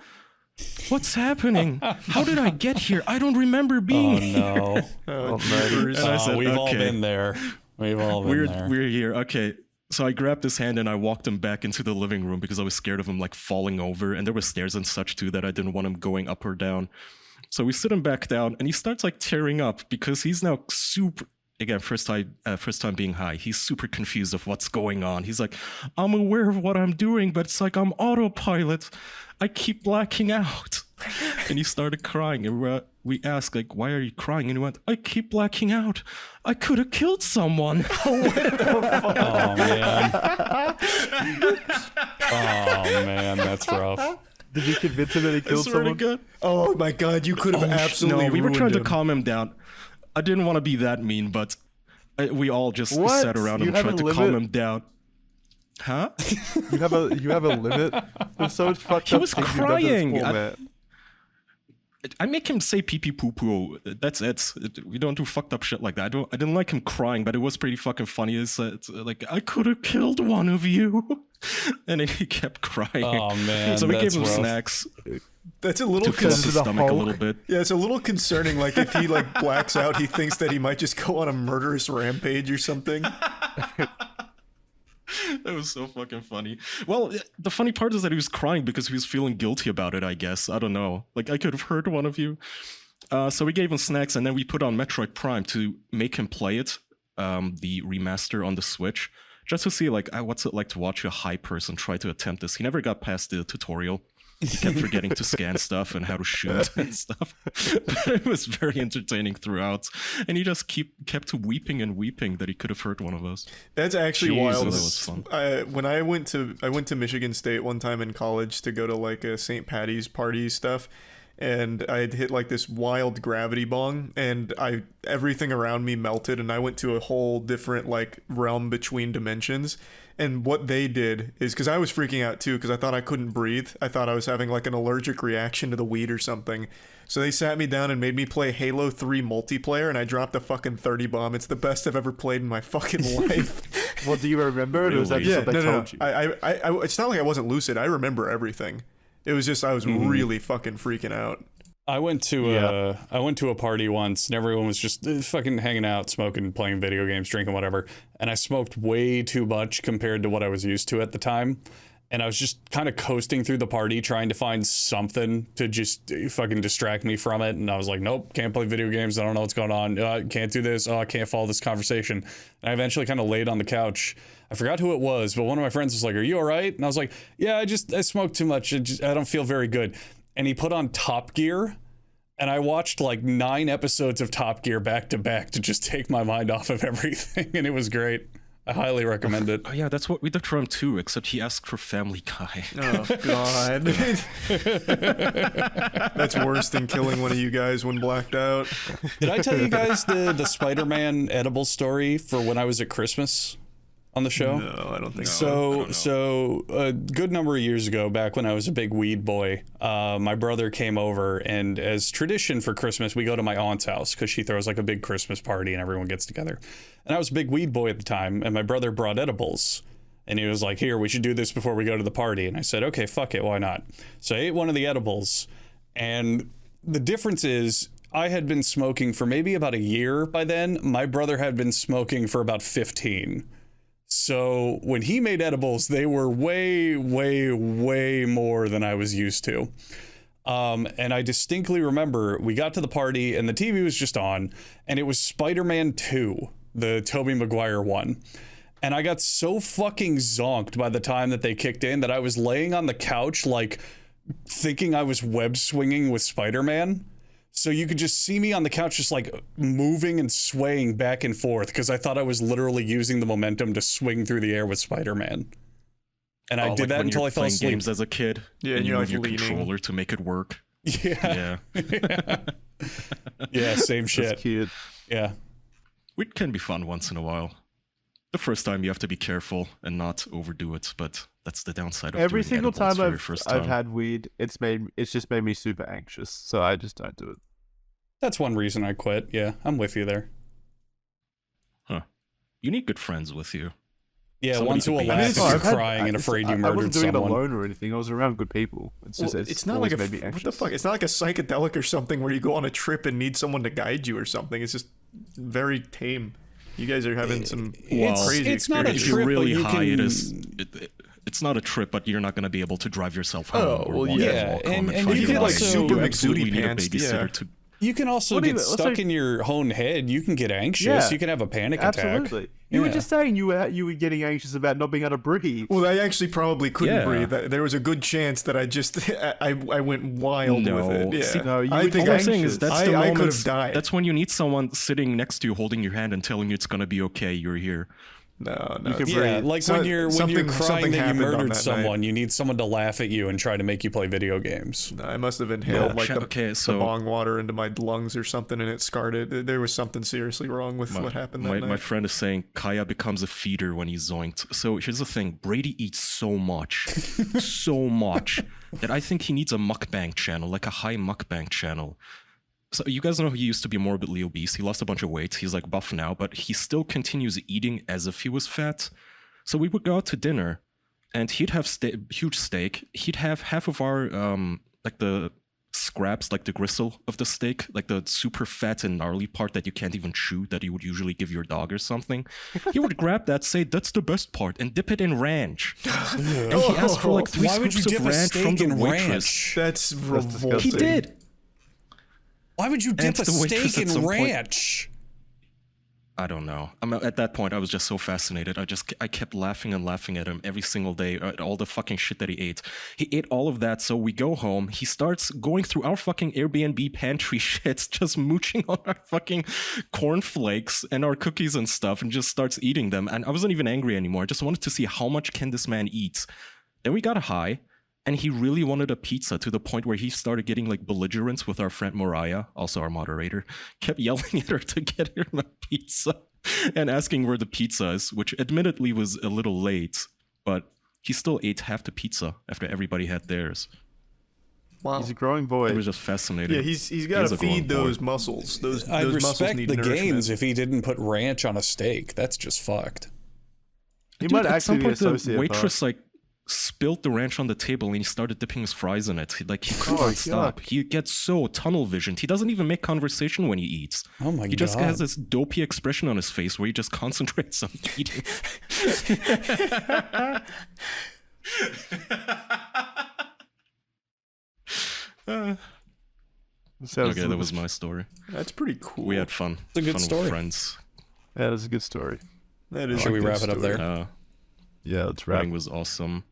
What's happening? How did I get here? I don't remember being
here.
Oh,
And I said,
we've all
okay.
been there. We've all been there.
We're here. Okay. So I grabbed his hand and I walked him back into the living room because I was scared of him like falling over, and there were stairs and such too that I didn't want him going up or down. So we sit him back down and he starts like tearing up because he's now super, again, first time being high. He's super confused of what's going on. He's like, I'm aware of what I'm doing, but it's like I'm autopilot. I keep blacking out. And he started crying. And we asked, like, why are you crying? And he went, I keep blacking out. I could have killed someone.
Oh, man. Oh, man, that's rough.
Did you convince him that he killed someone?
God.
Oh my god, you could have absolutely
No, we were
ruined
trying to
him.
calm him down. I didn't want to be that mean, but we all just
What?
sat around
You
and
have
tried
a
to
limit?
calm him down. Huh?
You have a limit. There's so much fucked
He
up
was
things you've done to this
crying.
poor man.
I make him say pee pee poo poo. That's it. We don't do fucked up shit like that. I didn't like him crying, but it was pretty fucking funny. It's like, I could have killed one of you. And then he kept crying.
Oh, man,
So we gave
that's
him
rough.
snacks
That's a little
to fill up
This
his
is a
stomach a
Hulk.
little bit.
yeah, it's a little concerning. Like if he like blacks out, he thinks that he might just go on a murderous rampage or something.
That was so fucking funny. Well, the funny part is that he was crying because he was feeling guilty about it, I guess. I don't know. Like, I could have hurt one of you. So we gave him snacks, and then we put on Metroid Prime to make him play it, the remaster on the Switch, just to see, like, what's it like to watch a high person try to attempt this. He never got past the tutorial. He kept forgetting to scan stuff and how to shoot and stuff. But it was very entertaining throughout. And he just kept weeping and weeping that he could have hurt one of us.
That's actually
Jesus,
wild.
that was fun.
When I went to Michigan State one time in college to go to like a St. Patty's party stuff, and I had hit like this wild gravity bong, and everything around me melted, and I went to a whole different like realm between dimensions. And what they did is, because I was freaking out too, because I thought I couldn't breathe. I thought I was having like an allergic reaction to the weed or something. So they sat me down and made me play Halo 3 multiplayer, and I dropped a fucking 30 bomb. It's the best I've ever played in my fucking life.
Well, do you remember? Or was that
Really?
just what they told you?
I it's not like I wasn't lucid. I remember everything. It was just I was really fucking freaking out.
I went to a party once and everyone was just fucking hanging out, smoking, playing video games, drinking, whatever. And I smoked way too much compared to what I was used to at the time. And I was just kind of coasting through the party, trying to find something to just fucking distract me from it. And I was like, nope, can't play video games. I don't know what's going on. Can't do this. I can't follow this conversation. And I eventually kind of laid on the couch. I forgot who it was, but one of my friends was like, are you all right? And I was like, yeah, I smoked too much. I don't feel very good. And he put on Top Gear, and I watched like 9 episodes of Top Gear back to back to just take my mind off of everything, and it was great. I highly recommend it.
Oh yeah, that's what we did for him too, except he asked for Family Guy.
Oh god. That's worse than killing one of you guys when blacked out.
Did I tell you guys the Spider-Man edible story for when I was at Christmas on the show?
No, I don't think so.
So a good number of years ago, back when I was a big weed boy, my brother came over, and as tradition for Christmas, we go to my aunt's house because she throws like a big Christmas party and everyone gets together. And I was a big weed boy at the time, and my brother brought edibles. And he was like, here, we should do this before we go to the party. And I said, okay, fuck it, why not? So I ate one of the edibles, and the difference is I had been smoking for maybe about a year by then. My brother had been smoking for about 15. So when he made edibles, they were way, way, way more than I was used to. And I distinctly remember we got to the party and the TV was just on, and it was Spider-Man 2, the Tobey Maguire one. And I got so fucking zonked by the time that they kicked in that I was laying on the couch, like thinking I was web swinging with Spider-Man. So you could just see me on the couch just like moving and swaying back and forth because I thought I was literally using the momentum to swing through the air with Spider-Man. And I did
like
that
when
until
you're
I fell
playing
asleep.
games as a kid.
Yeah,
and you
you're,
move
like,
your
leaning.
controller to make it work.
Yeah.
Yeah.
Yeah, same shit.
That's cute.
Yeah.
It can be fun once in a while. The first time you have to be careful and not overdo it, but that's the downside of
Every
doing
single
edibles
time
for your first
I've
time.
had weed, it's just made me super anxious. So I just don't do it.
That's one reason I quit. Yeah, I'm with you there.
Huh. You need good friends with you.
Yeah,
Somebody
ones who
to
will
be-
laugh
I mean,
if you're
I've had-
crying and afraid you
I
murdered
wasn't doing
someone.
it alone or anything. I was around good people.
It's not like
always made me
what
anxious.
the fuck? It's not like a psychedelic or something where you go on a trip and need someone to guide you or something. It's just very tame. You guys are having some crazy
it's not a
experiences.
If you're
trip,
really
but you
high,
can-
it's not a trip, but you're not going to be able to drive yourself home.
Oh,
or
well,
walk
yeah,
walk home
and
find
you
your
get, like,
body.
super
You
big
absolutely
booty
need
pants,
a babysitter
yeah.
to.
You can also
What
get
even-
stuck in your own head. You can get anxious.
Yeah.
You can have a panic attack.
Absolutely. You were
Yeah.
just saying you were getting anxious about not being able to breathe.
Well, I actually probably couldn't
Yeah.
breathe. There was a good chance that I went wild
No.
with it. Yeah.
See,
No, you
I
would
think
All
get
I'm saying is
anxious.
that's the
I
moment.
could have died.
That's when you need someone sitting next to you, holding your hand and telling you it's going to be okay. You're here.
No,
You can
it's-
Yeah,
breathe.
like
So-
when you're
something
crying that you
happened on
murdered
that
someone, you need someone to laugh at you and try to make you play video games.
I must have inhaled like the
Okay,
the
so
bong water into my lungs or something, and it scarred it. There was something seriously wrong with what happened that
my
night.
friend is saying Kaya becomes a feeder when he's zoinked. So here's the thing: Brady eats so much, so much that I think he needs a mukbang channel, like a high mukbang channel. So you guys know he used to be morbidly obese. He lost a bunch of weight. He's like buff now, but he still continues eating as if he was fat. So we would go out to dinner, and he'd have huge steak. He'd have half of our like the scraps, like the gristle of the steak, like the super fat and gnarly part that you can't even chew, that you would usually give your dog or something. He would grab that, say that's the best part, and dip it in ranch. And he asked for like 3
Why would you
scoops
dip
of
a
ranch from
steak
the
in
waitress.
ranch?
That's revolting.
He did.
Why would you dip a
the waitress
steak
at
in
some point-
ranch?
I don't know. At that point, I was just so fascinated. I kept laughing and laughing at him every single day at all the fucking shit that he ate. He ate all of that, so we go home. He starts going through our fucking Airbnb pantry shits, just mooching on our fucking cornflakes and our cookies and stuff, and just starts eating them. And I wasn't even angry anymore. I just wanted to see how much can this man eat. Then we got high. And he really wanted a pizza to the point where he started getting like belligerent with our friend Mariah, also our moderator, kept yelling at her to get him a pizza and asking where the pizza is, which admittedly was a little late, but he still ate half the pizza after everybody had theirs.
Wow.
He's a growing boy.
It was just fascinating.
Yeah, he's got to
a growing
feed
boy.
those muscles. Those
I'd
muscles
respect
need
the
nourishment.
gains if he didn't put ranch on a steak. That's just fucked.
He
Dude,
might
at some
actually be a
point the
sociopath.
waitress like spilled the ranch on the table and he started dipping his fries in it. He could not stop.
yuck.
He gets so tunnel visioned. He doesn't even make conversation when he eats.
Oh my
He just
God.
has this dopey expression on his face where he just concentrates on eating.
Sounds
Okay, that was my story.
That's pretty cool.
We had fun.
a good
fun
story.
With friends.
Yeah, that was a good story.
That is.
Should
a
we
good
wrap it up
story.
there?
Yeah, let's wrap.
Wedding was awesome.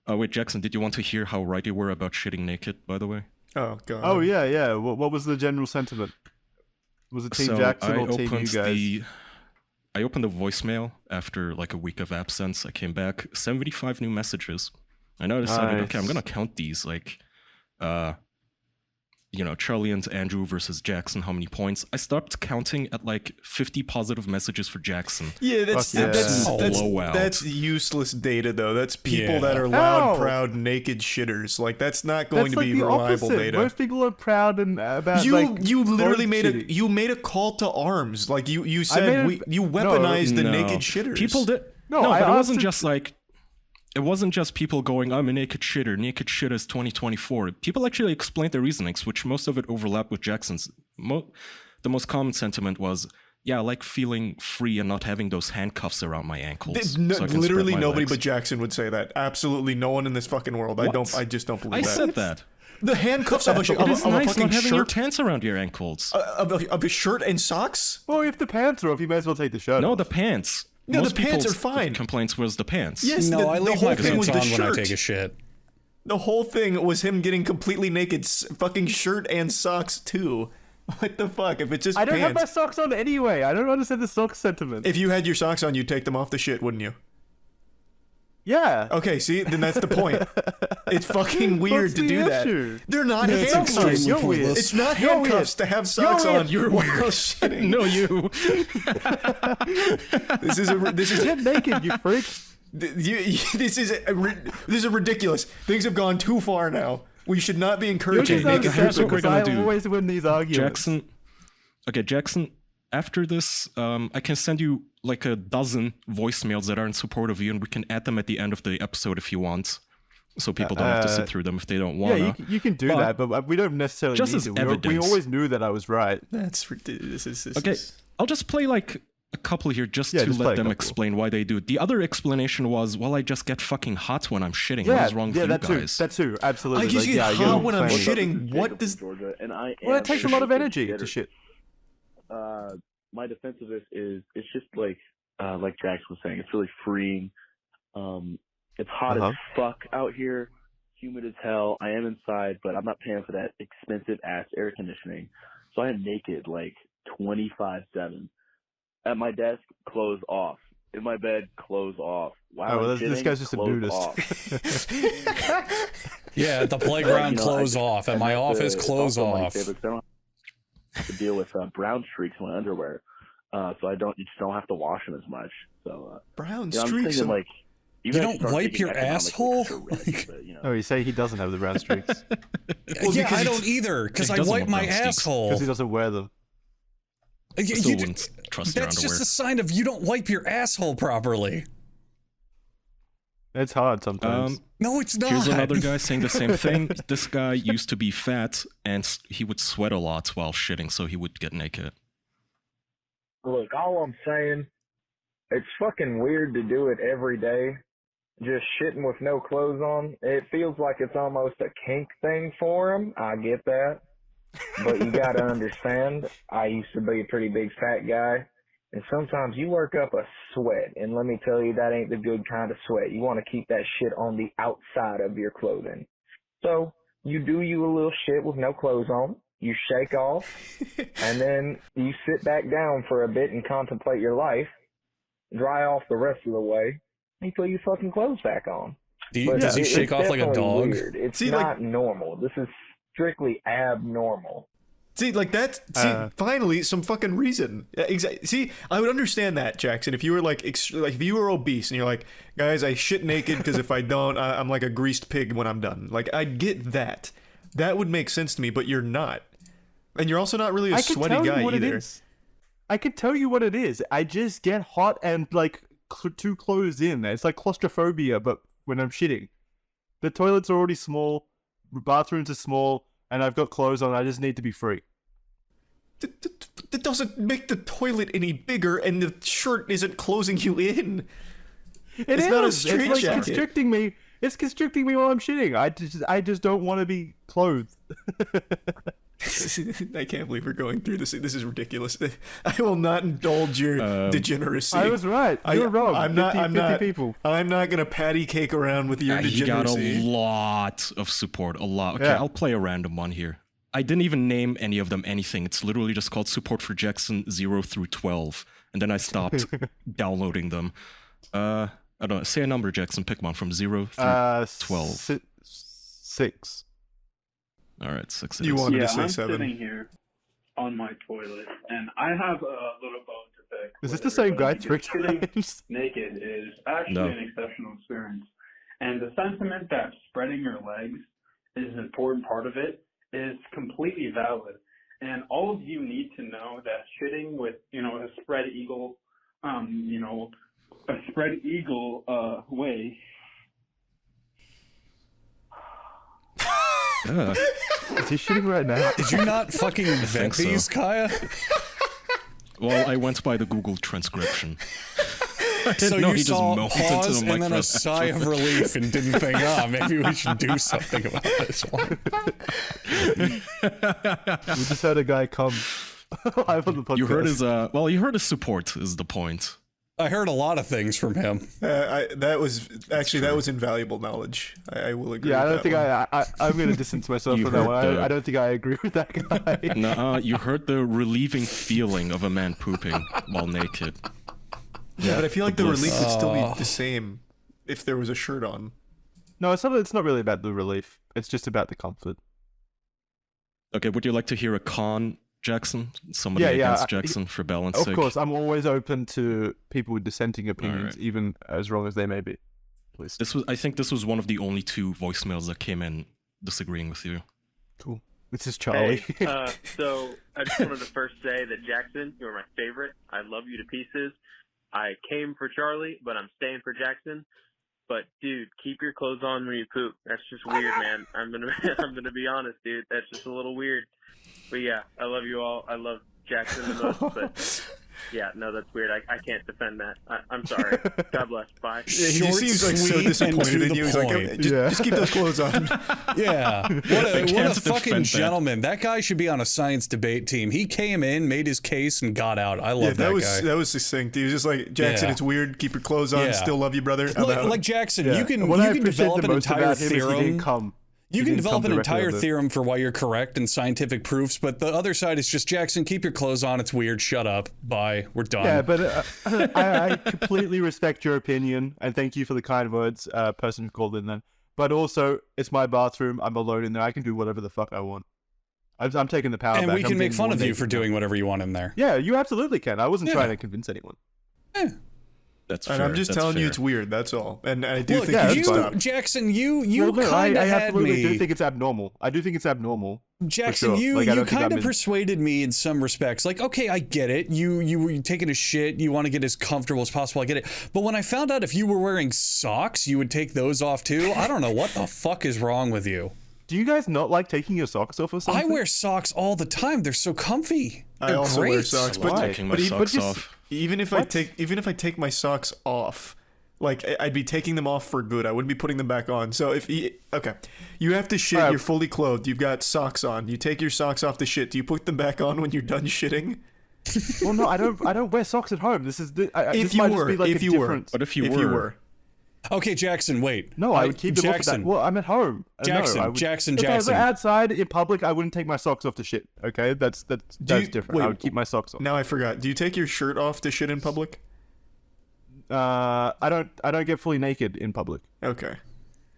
Oh wait, Jackson, did you want to hear how right you were about shitting naked? By the way.
Oh god.
Oh yeah. What was the general sentiment? Was it Team Jackson or Team you guys?
I opened the voicemail after like a week of absence. I came back, 75 new messages. And I decided, okay, I'm
Nice.
gonna count these. Like, Charlie and Andrew versus Jackson. How many points? I stopped counting at like 50 positive messages for Jackson.
Yeah, that's
Fuck yeah.
that's
Blowout.
that's useless data though. That's people
Yeah.
that are loud,
How?
proud, naked shitters. Like that's not going
That's
to
like
be
the
reliable
opposite.
data.
Most people are proud and about
You
like
you literally made
cheating.
a call to arms. Like you
made
said
a-
you
no,
weaponized the
No.
naked shitters.
People did.
No,
No,
I
but it wasn't
asked
just like. It wasn't just people going, I'm a naked shitter. Naked shit is 2024. People actually explained their reasonings, which most of it overlapped with Jackson's. The most common sentiment was, yeah, I like feeling free and not having those handcuffs around my ankles.
No,
so I can
literally
spread my
nobody
legs.
but Jackson would say that. Absolutely no one in this fucking world. I just don't believe
I
that.
said that.
The handcuffs of a,
It is
of a
nice
fucking
not having your
shirt,
pants around your ankles.
of a shirt and socks.
Well, if the pants are off, you may as well take the shirt
No,
off.
the pants.
No, the
Most
pants
people's
are fine.
Complaints was the pants.
Yes,
No, I
the
leave
whole
my
thing was
pants
the
on when I
shirt.
take a shit.
The whole thing was him getting completely naked, fucking shirt and socks too. What the fuck? If it's just
I don't have
pants.
my socks on anyway. I don't understand the sock sentiment.
If you had your socks on, you'd take them off the shit, wouldn't you?
Yeah.
Okay, see, then that's the point. It's fucking weird
What's
to
the
do that.
issue?
They're not
It's
handcuffs.
extremely
You're weird.
pointless.
It's not
You're
handcuffs
weird.
to have socks
You're
on.
weird.
while shitting.
No, you.
This is
Get naked, you freak.
this is ridiculous. Things have gone too far now. We should not be encouraging
Okay,
naked
here's what we're
people.
gonna
I
do.
always win these arguments.
Jackson, after this, I can send you like a dozen voicemails that are in support of you, and we can add them at the end of the episode if you want, so people don't have to sit through them if they don't want
Yeah,
to.
you can do that, but we don't necessarily
just
need
as
to. We
evidence.
always knew that I was right.
That's ridiculous. This
Okay,
is-
I'll just play like a couple here just
Yeah,
to
just play
let
a
them
couple.
explain why they do it. The other explanation was, well, I just get fucking hot when I'm shitting. What
Yeah,
is wrong with
yeah,
you
that too.
guys?
That too. Absolutely.
I just
Like,
get
yeah,
hot when I'm
playing-
shitting. What does?
Georgia, and I
Well,
am
it takes a lot of
a
energy
shitter.
to shit.
My defense of this is it's just like Jax was saying, it's really freeing. It's hot as fuck out here, humid as hell. I am inside, but I'm not paying for that expensive ass air conditioning, so I am naked like 24/7. At my desk, clothes off. In my bed, clothes off. While
Oh, well,
I'm
this
shitting,
guy's just a
clothes
nudist.
off.
Yeah, at the playground,
You know,
clothes
I-
off. At
and
my
that's
office, clothes
also my
off.
favorite, 'cause I don't have to deal with brown streaks in my underwear, so I don't have to wash them as much. So
Brown
I'm
streaks.
thinking like
You
guys
don't
start
wipe
thinking
your
economically
asshole?
correct, but, you know.
Oh, you say he doesn't have the brown streaks
Well,
Yeah,
because
I
it's-
don't either, because
he
I
doesn't
wipe
want
my
brown sticks.
asshole.
because he doesn't wear them.
You-
Still
you-
wouldn't trust your
that's
underwear.
just a sign of you don't wipe your asshole properly.
It's hard sometimes.
No, it's not.
Here's another guy saying the same thing. This guy used to be fat, and he would sweat a lot while shitting, so he would get naked.
Look, all I'm saying, it's fucking weird to do it every day. Just shitting with no clothes on. It feels like it's almost a kink thing for him. I get that. But you gotta understand, I used to be a pretty big fat guy. And sometimes you work up a sweat. And let me tell you, that ain't the good kind of sweat. You want to keep that shit on the outside of your clothing. So you do you a little shit with no clothes on. You shake off. And then you sit back down for a bit and contemplate your life. Dry off the rest of the way. And you put your fucking clothes back on.
Does he
it's
shake off like a
definitely
dog?
Weird. It's
See,
not normal. This is strictly abnormal.
See, like that. See, finally, some fucking reason. Exactly. See, I would understand that, Jackson. If you were like if you were obese and you're like, guys, I shit naked because if I don't, I'm like a greased pig when I'm done. Like, I'd get that. That would make sense to me. But you're not, and you're also not really a sweaty guy either.
I can tell you what it is. I just get hot and like too closed in. It's like claustrophobia, but when I'm shitting. The toilets are already small, the bathrooms are small, and I've got clothes on. I just need to be free.
That doesn't make the toilet any bigger, and the shirt isn't closing you in. It's not a
It's like
straitjacket.
constricting me. It's constricting me while I'm shitting. I just don't want to be clothed.
I can't believe we're going through this. This is ridiculous. I will not indulge your degeneracy.
I was right. You're wrong.
I'm
50
not.
people.
I'm not gonna patty cake around with your
He got a
degeneracy.
lot of support. A lot. Okay,
Yeah.
I'll play a random one here. I didn't even name any of them anything. It's literally just called support for Jackson 0 through 12. And then I stopped downloading them. I don't know. Say a number, Jackson. Pick one from 0 through 12.
6.
All right, 6.
You wanted to say
I'm
7.
sitting here on my toilet, and I have a little bone to pick.
Is this
with
the same guy
everybody,
3
because sitting
times?
naked is actually
No.
an exceptional experience. And the sentiment that spreading your legs is an important part of it is completely valid. And all of you need to know that shitting with, a spread eagle, way.
Is he shitting right now?
Did you not fucking vet
think so.
these, Kaya?
Well, I went by the Google transcription. I didn't
So
know
you
he just
saw
melted
pause
into the
and then a
microphone.
sigh of relief and didn't think, maybe we should do something about this one.
We just had a guy come live on the podcast.
You heard his you heard his support is the point.
I heard a lot of things from him.
That was invaluable knowledge. I will agree.
Yeah, I
with
don't
that
think
one.
I'm going to distance myself
You
from that
heard
one.
the-
I don't think I agree with that guy.
Nuh-uh, you heard the relieving feeling of a man pooping while naked.
Yeah, but I feel like the
bliss.
relief would still be the same. if there was a shirt on.
No, it's not really about the relief. It's just about the comfort.
Okay, would you like to hear a con, Jackson? Somebody against Jackson for balance sake?
Of course, I'm always open to people with dissenting opinions, even as wrong as they may be. Please.
I think this was one of the only 2 voicemails that came in disagreeing with you.
Cool. This is Charlie.
Hey, so I just wanted to first say that Jackson, you're my favorite. I love you to pieces. I came for Charlie, but I'm staying for Jackson. But dude, keep your clothes on when you poop. That's just weird, man. I'm gonna be honest, dude. That's just a little weird. But yeah, I love you all. I love Jackson the most, but yeah, no, that's weird. I can't defend that. I'm sorry. God bless. Bye.
Yeah, he just seems like so disappointed in you. He's like, okay, just keep those clothes on.
Yeah. What a fucking gentleman. That guy should be on a science debate team. He came in, made his case, and got out. I love that guy.
That was succinct. He was just like, Jackson, it's weird. Keep your clothes on. Still love you, brother.
Like Jackson, you can develop an entire theorem. You can develop an entire theorem for why you're correct and scientific proofs, but the other side is just, Jackson, keep your clothes on. It's weird. Shut up. Bye. We're done.
Yeah, but I completely respect your opinion, and thank you for the kind words, person who called in then. But also, it's my bathroom. I'm alone in there. I can do whatever the fuck I want. I'm taking the power back.
And we can make fun of you for doing whatever you want in there.
Yeah, you absolutely can. I wasn't trying to convince anyone.
Yeah.
That's
and
fair.
I'm just telling you it's weird. That's all. And I do think
you
should stop.
Jackson, you kind of
I
had
absolutely
me.
do think it's abnormal. I do think it's abnormal.
Jackson,
sure.
you kind of persuaded me in some respects. Like, okay, I get it. You were taking a shit. You want to get as comfortable as possible. I get it. But when I found out if you were wearing socks, you would take those off too. I don't know what the fuck is wrong with you.
Do you guys not like taking your socks off or something?
I wear socks all the time. They're so comfy.
I also wear socks, but
taking my socks off.
Even if I take my socks off, like I'd be taking them off for good. I wouldn't be putting them back on. So you have to shit. You're fully clothed. You've got socks on. You take your socks off to shit. Do you put them back on when you're done shitting?
Well, no, I don't wear socks at home. This is
if you were.
But if you were.
Okay, Jackson, wait.
No, I would keep them off. At that. Well, I'm at home.
Jackson.
If I was outside in public, I wouldn't take my socks off to shit. Okay, that's different. Wait, I would keep my socks on.
Now I forgot. Do you take your shirt off to shit in public?
I don't get fully naked in public.
Okay.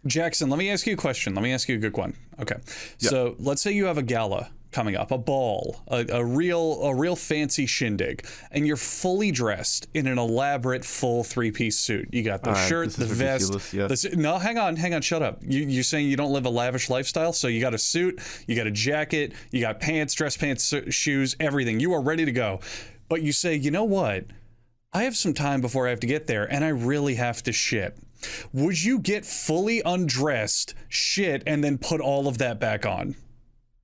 Jackson, let me ask you a question. Let me ask you a good one. Okay. Yeah. So let's say you have a gala coming up, a ball, a real fancy shindig, and you're fully dressed in an elaborate full 3-piece suit. You got the shirt, the vest.
Yes.
No, hang on, shut up. You're saying you don't live a lavish lifestyle, so you got a suit, you got a jacket, you got pants, dress pants, shoes, everything. You are ready to go. But you say, you know what? I have some time before I have to get there, and I really have to shit. Would you get fully undressed, shit, and then put all of that back on?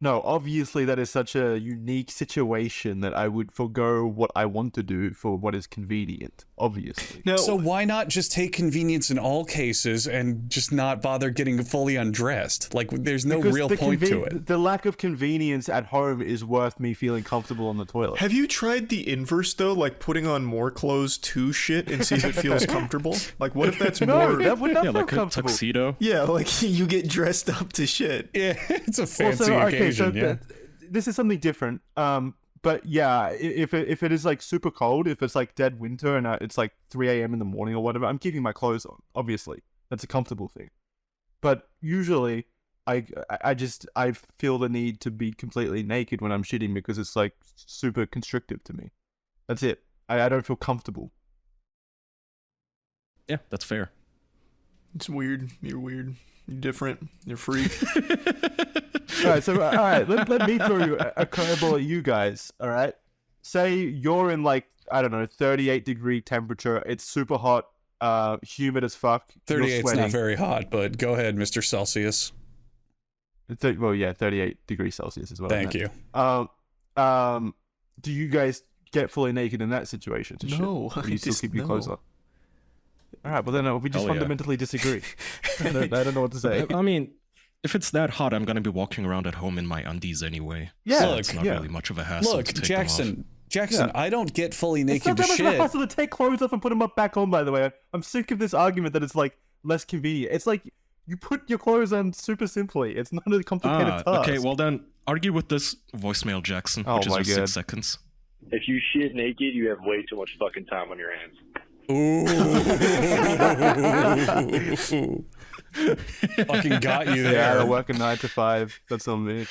No, obviously that is such a unique situation that I would forgo what I want to do for what is convenient, obviously.
No.
So why not just take convenience in all cases and just not bother getting fully undressed? Like, there's no real point to it.
The lack of convenience at home is worth me feeling comfortable on the toilet.
Have you tried the inverse, though? Like putting on more clothes to shit and see if it feels comfortable? Like, what if that's more...
that would not feel
like
comfortable.
A tuxedo?
Yeah, like you get dressed up to shit.
Yeah, it's a fancy occasion. So
this is something different. But yeah, if it is like super cold, if it's like dead winter and it's like 3 a.m. in the morning or whatever, I'm keeping my clothes on. Obviously, that's a comfortable thing. But usually, I feel the need to be completely naked when I'm shitting because it's like super constrictive to me. That's it. I don't feel comfortable.
Yeah, that's fair.
It's weird. You're weird. You're different. You're free.
All right, let me throw you a curveball at you guys, all right? Say you're in like, I don't know, 38-degree temperature. It's super hot, humid as fuck.
38's not very hot, but go ahead, Mr. Celsius.
Well, yeah, 38 degrees Celsius as well.
Thank you.
Do you guys get fully naked in that situation?
No.
Or do you still keep your clothes on? All right, well then we just fundamentally disagree. I don't know what to say.
I mean, if it's that hot, I'm gonna be walking around at home in my undies anyway.
Yeah,
so it's not really much of a hassle.
Look,
to take
Jackson, I don't get fully naked
it's not
to
that much
shit.
of a hassle to take clothes off and put them up back on. By the way, I'm sick of this argument that it's like less convenient. It's like you put your clothes on super simply. It's not a complicated task.
Okay, well then argue with this voicemail, Jackson, which is your 6 seconds.
If you shit naked, you have way too much fucking time on your hands.
Ooh. Fucking got you there.
Yeah, I work a 9 to 5. That's on me.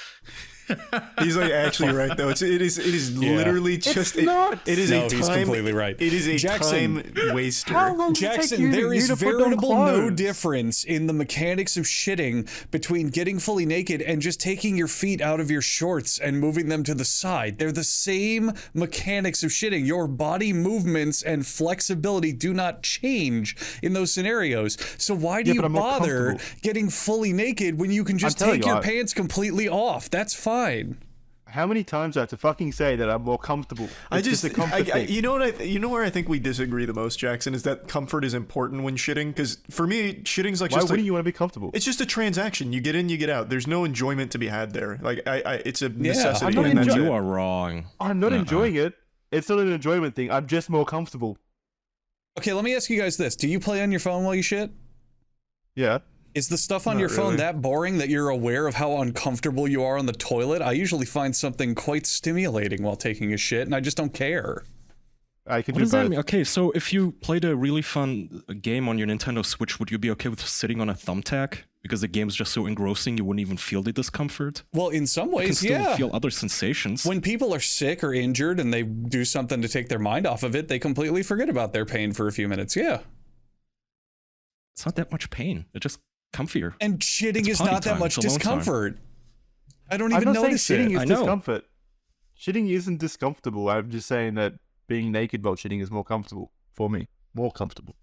He's like actually right though. It is literally just it is
No,
a time.
he's completely right.
It is a
Jackson,
time waster.
How long does it take
Jackson,
you
there is
to put on
veritable no
clothes?
difference in the mechanics of shitting between getting fully naked and just taking your feet out of your shorts and moving them to the side. They're the same mechanics of shitting. Your body movements and flexibility do not change in those scenarios. So why do
Yeah,
you
but I'm more
bother
comfortable.
getting fully naked when you can just
telling
take
you,
your
I-
pants completely off? That's fine.
How many times do I have to fucking say that I'm more comfortable? It's just a comfort thing.
you know what you know where I think we disagree the most, Jackson, is that comfort is important when shitting. Because for me, shitting's like
Why
just
wouldn't you want to be comfortable?
it's just a transaction. You get in, you get out. There's no enjoyment to be had there. Like it's a necessity.
I'm not
and that's
enjoying
it.
You are wrong.
I'm not
Nuh-uh.
enjoying it. It's not an enjoyment thing. I'm just more comfortable.
Okay, let me ask you guys this. Do you play on your phone while you shit?
Yeah.
Is the stuff on
Not
your phone
really.
that boring that you're aware of how uncomfortable you are on the toilet? I usually find something quite stimulating while taking a shit, and I just don't care.
I can
What
do
does that
both.
mean? Okay, so if you played a really fun game on your Nintendo Switch, would you be okay with sitting on a thumbtack? Because the game's just so engrossing, you wouldn't even feel the discomfort.
Well, in some
You can
ways,
still
yeah.
feel other sensations.
When people are sick or injured and they do something to take their mind off of it, they completely forget about their pain for a few minutes. Yeah.
It's not that much pain. It's just comfier.
And shitting
It's
is
potty
not that
time.
much
It's alone time.
discomfort. I don't
I'm
even
not saying
notice
shitting
it.
I
is
know.
discomfort. Shitting isn't discomfortable. I'm just saying that being naked while shitting is more comfortable for me. More comfortable.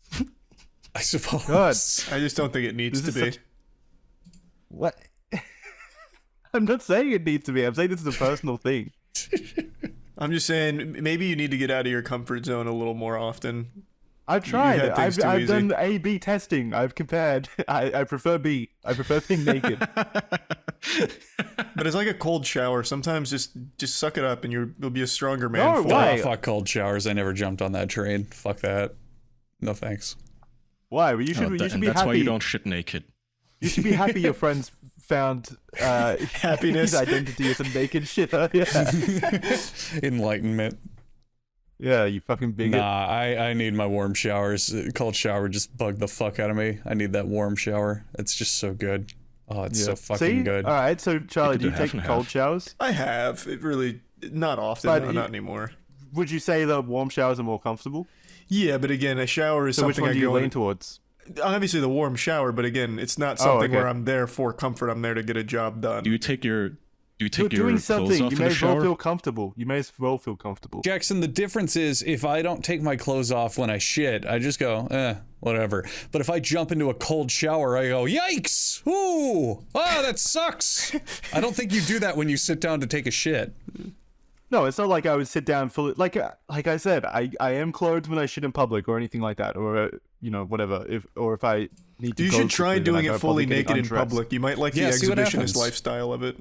I suppose.
God.
I just don't think it needs
This
to
is
be.
What? I'm not saying it needs to be. I'm saying this is a personal thing.
I'm just saying maybe you need to get out of your comfort zone a little more often.
I've tried.
had things
I've
too easy.
done A/B testing. I've compared. I prefer B. I prefer being naked.
But it's like a cold shower. Sometimes just suck it up and you'll be a stronger man.
No,
for
why?
it.
Oh, fuck cold showers. I never jumped on that train. Fuck that. No thanks.
Why? Well, you should.
Oh,
you should
and
be
that's
happy.
why you don't shit naked.
You should be happy your friends found
Happiness.
his identity as a naked shitter. Yeah.
Enlightenment.
Yeah, you fucking bigot.
Nah, I need my warm showers. Cold shower just bugged the fuck out of me. I need that warm shower. It's just so good. Oh, it's so fucking
See?
good.
All right, so Charlie,
could
do you
do
take
half and
cold
half.
showers?
I have. It really not often.
But
No,
you-
not anymore.
Would you say the warm showers are more comfortable?
Yeah, but again, a shower is
So which
something
one
I
do you
go
lean
in.
towards?
Obviously, the warm shower, but again, it's not something
okay.
where I'm there for comfort. I'm there to get a job done.
Do you take your
You're
your
doing
clothes
something.
off
You
in
may
the
as well
shower?
feel comfortable. You may as well feel comfortable.
Jackson, the difference is if I don't take my clothes off when I shit, I just go, whatever. But if I jump into a cold shower, I go, yikes! Ooh! Ah, that sucks! I don't think you do that when you sit down to take a shit.
No, it's not like I would sit down fully. Like I said, I am clothed when I shit in public or anything like that, or whatever. If I need to.
You
go
should try
quickly, then I
doing
go
it fully
public
naked in
undressed.
public. You might like
Yeah,
the
see what
exhibitionist
happens.
lifestyle of it.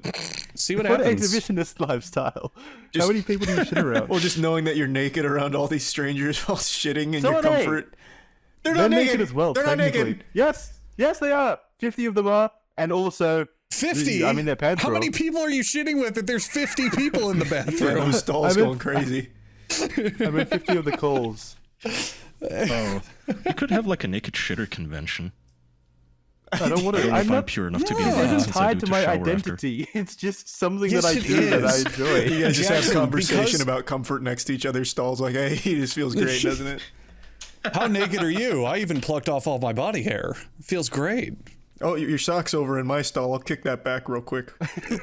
See what
What
happens.
exhibitionist lifestyle?
Just-
How many people do you shit around?
Or just knowing that you're naked around all these strangers while shitting in
So
your
are they.
comfort. They're
They're
not naked
as well.
They're not
technically.
naked.
Yes, they are. 50 of them are, and also
50?
I mean, their pants
How
are
many
off.
people are you shitting with if there's 50 people in the
Yeah,
bathroom?
those stalls
I'm in-
going crazy.
I mean, 50 of the calls.
Oh, you could have like a naked shitter convention.
I don't want
I
to.
don't know
I'm
if I'm
not
pure enough to be
This
allowed
isn't
since I
tied
do
to my
shower after.
identity. It's just something
Yes,
that I
it
do that I
is.
enjoy.
You guys just have
Jackson,
conversation
because-
about comfort next to each other's stalls. Like, hey, this feels great, doesn't it?
How naked are you? I even plucked off all my body hair. It feels great.
Oh, your sock's over in my stall. I'll kick that back real quick.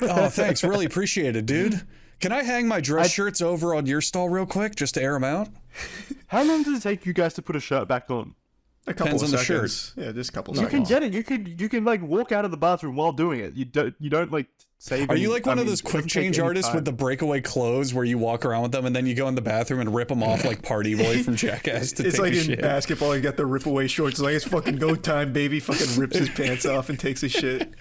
Oh, thanks. Really appreciate it, dude. Can I hang my dress shirts over on your stall real quick just to air them out?
How long does it take you guys to put a shirt back on?
A couple
Depends
of
on the
seconds. Yeah, just a couple
You can
seconds.
get it. You can like walk out of the bathroom while doing it. You don't like save.
Are you
any-
like one
I
of
mean,
those
it
quick
doesn't take
change
any
artists
time.
with the breakaway clothes where you walk around with them and then you go in the bathroom and rip them off like Party Boy from Jackass to
It's
take
like
a
in
shit?
basketball, you got the rip away shorts. It's like, it's fucking go time, baby. Fucking rips his pants off and takes a shit.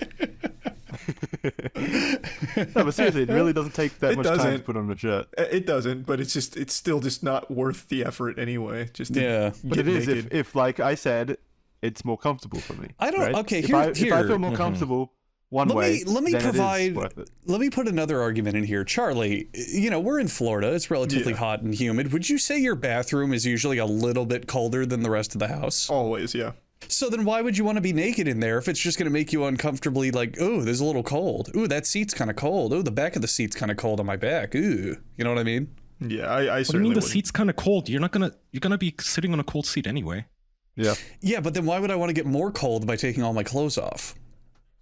No, but seriously, it really doesn't take that
It
much time to
doesn't.
put on a shirt.
It doesn't, but it's still just not worth the effort anyway. Just to
Yeah.
But
get
it is
naked.
if like I said, it's more comfortable for me.
I don't-
right?
okay,
if
here-
I feel more
here.
comfortable one way,
let me
then it is
provide.
worth it.
Let me put another argument in here, Charlie. You know, we're in Florida. It's relatively hot and humid. Would you say your bathroom is usually a little bit colder than the rest of the house?
Always, yeah.
So then why would you want to be naked in there if it's just going to make you uncomfortably like, ooh, there's a little cold. Ooh, that seat's kind of cold. Ooh, the back of the seat's kind of cold on my back. Ooh, you know what I mean?
Yeah, I
What do you
certainly
mean the
wouldn't.
seat's kind of cold? You're gonna be sitting on a cold seat anyway.
Yeah.
Yeah, but then why would I want to get more cold by taking all my clothes off?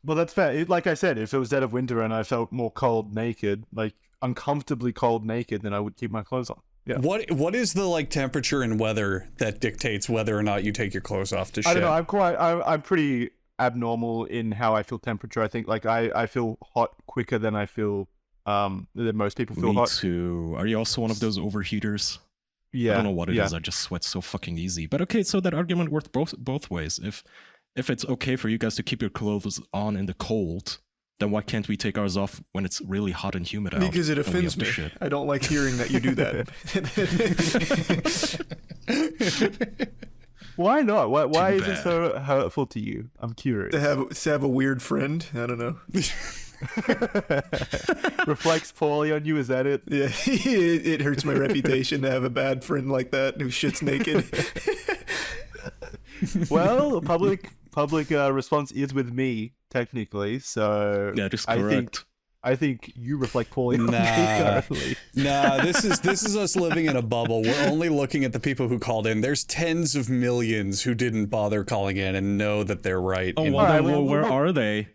Well, that's fair. Like I said, if it was dead of winter and I felt more cold naked, like uncomfortably cold naked, then I would keep my clothes on. Yeah.
What is the like temperature and weather that dictates whether or not you take your clothes off to shit?
I don't know. I'm pretty abnormal in how I feel temperature. I think like I feel hot quicker than I feel than most people feel
Me
hot.
too. Are you also one of those overheaters?
Yeah.
I don't know what it
yeah.
is. I just sweat so fucking easy. But okay, so that argument worked both ways. If it's okay for you guys to keep your clothes on in the cold, then why can't we take ours off when it's really hot and humid out?
Because it
and we
offends
have to
me.
shit?
I don't like hearing that you do that.
Why not? Why
Too
is it so hurtful to you? I'm curious.
to have a weird friend. I don't know.
Reflects poorly on you. Is that it?
Yeah, it hurts my reputation to have a bad friend like that who shits naked.
Well, public response is with me technically. So
That is
I
correct.
think you reflect poorly on me
Nah.
currently.
Nah, this is us living in a bubble. We're only looking at the people who called in. There's tens of millions who didn't bother calling in and know that they're right.
Oh,
in-
well,
Alright,
then,
well,
where
well,
are they?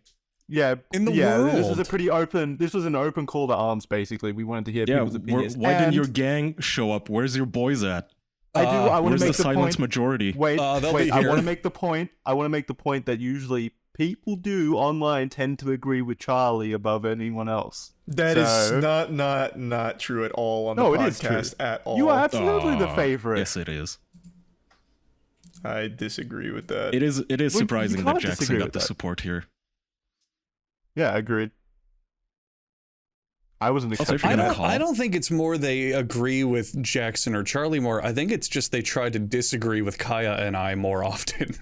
Yeah,
In the
This was
world.
a pretty open. This was an open call to arms. Basically, we wanted to hear
Yeah,
people's opinions.
why didn't
And
your gang show up? Where's your boys at?
I want
Where's
to
the
make the
silent
point.
majority?
Wait,
they'll
wait.
be
I
here.
want to make the point. I want to make the point that usually people do online tend to agree with Charlie above anyone else.
That is
So-
not true at all on the
No, it is true.
podcast at all.
You are absolutely the
Aw,
favorite.
Yes, it is.
I disagree with that.
It is
you
surprising that
can't
Jackson
disagree
got
with
the
that.
support here.
Yeah, agreed. I wasn't
Also, if you're
expecting
gonna
that.
call-
I don't think it's more they agree with Jackson or Charlie more. I think it's just they try to disagree with Kaya and I more often.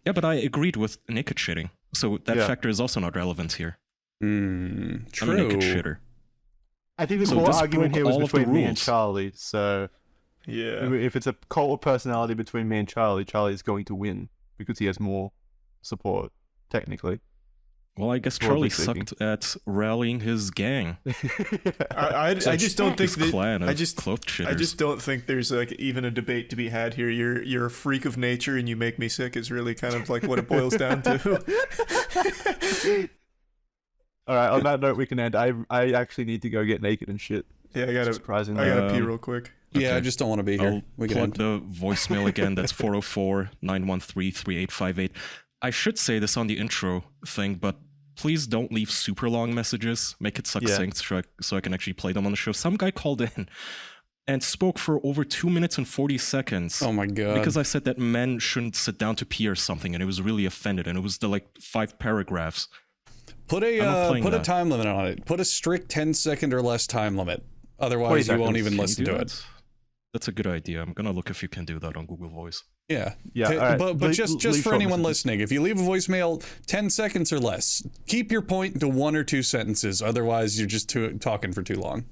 Yeah, but I agreed with naked shitting, so that
Yeah.
factor is also not relevant here.
True.
I'm a naked shitter.
I think the
So
core
this
argument
broke
here was
all of the
between me and
rules.
Charlie. So
Yeah.
if it's a cult of personality between me and Charlie, Charlie is going to win because he has more support, technically.
Well, I guess
Broadly
Charlie
speaking.
sucked at rallying his gang.
I just don't think
His
that
clan of
I just
cloaked shitters.
I just don't think there's like even a debate to be had here. You're a freak of nature and you make me sick is really kind of like what it boils down to.
All right. On that note, we can end. I actually need to go get naked and shit.
Yeah, I gotta
Surprisingly.
pee
Um,
real quick.
Yeah, I
Okay.
just don't want to be here.
I'll
We can
plug
end.
the voicemail again. That's 404-913-3858. I should say this on the intro thing, but please don't leave super long messages. Make it succinct so I can actually play them on the show. Some guy called in and spoke for over 2 minutes and 40 seconds.
Oh my god.
Because I said that men shouldn't sit down to pee or something, and it was really offended, and it was the like 5 paragraphs.
Put
I'm not
a
playing
put a
that.
time limit on it. Put a strict 10-second or less time limit. Otherwise, you won't even
Can you
listen
do
to
that?
it.
That's a good idea. I'm gonna look if you can do that on Google Voice.
Yeah.
Yeah,
Ta-
all right.
But
Leave-
just
leave
for
short
anyone
messages.
listening, if you leave a voicemail 10 seconds or less, keep your point to 1 or 2 sentences. Otherwise, you're just talking for too long.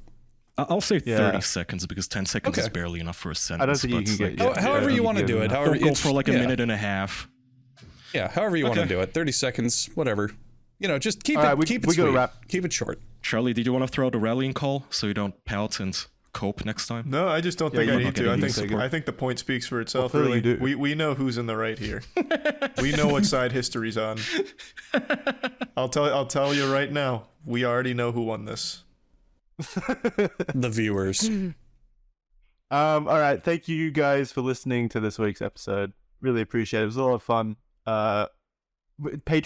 I'll say
Yeah.
30 seconds because 10 seconds is
Okay.
barely enough for a sentence.
I don't think you
but
can
like,
get. Yeah,
However
yeah,
you want to
can
do
get
it.
enough.
However,
Don't go
it's-
for like a
yeah.
minute and a half.
Yeah, however you want to
Okay.
do it. 30 seconds, whatever. You know, just keep
All right,
it
we
keep it
gotta
sweet.
wrap.
Keep it short.
Charlie, did you want to throw out a rallying call so you don't pout and cope next time?
No, I just don't
Yeah,
think
you're
I
not
need to.
gonna
I
need
think
support.
I think the point speaks for itself.
clearly
really,
you do.
we know who's in the right here. We know what side history's on. I'll tell you right now. We already know who won this.
The viewers.
All right. Thank you guys for listening to this week's episode. Really appreciate it. It was a lot of fun.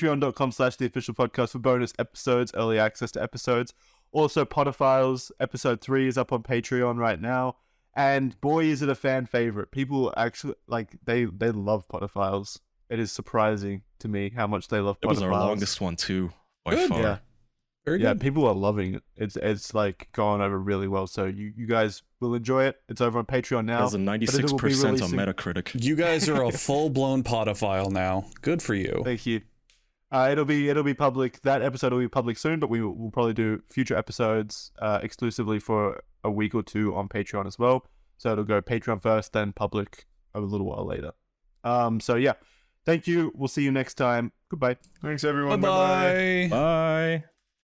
Patreon.com/theofficialpodcast for bonus episodes, early access to episodes. Also, Potter Files episode 3 is up on Patreon right now. And boy, is it a fan favorite. People actually they love Potter Files. It is surprising to me how much they love
It
Potter
was our
Files.
longest one too, by
Good.
far.
Yeah.
Very
Yeah,
good.
people are loving it. It's like gone over really well. So you guys will enjoy it. It's over on Patreon now.
There's a
but it will be
96% on
releasing-
Metacritic.
You guys are a full-blown podophile now. Good for you.
Thank you. It'll be public. That episode will be public soon, but we'll probably do future episodes exclusively for a week or two on Patreon as well. So it'll go Patreon first, then public a little while later. So yeah, thank you. We'll see you next time. Goodbye.
Thanks everyone.
Bye-bye.
Bye.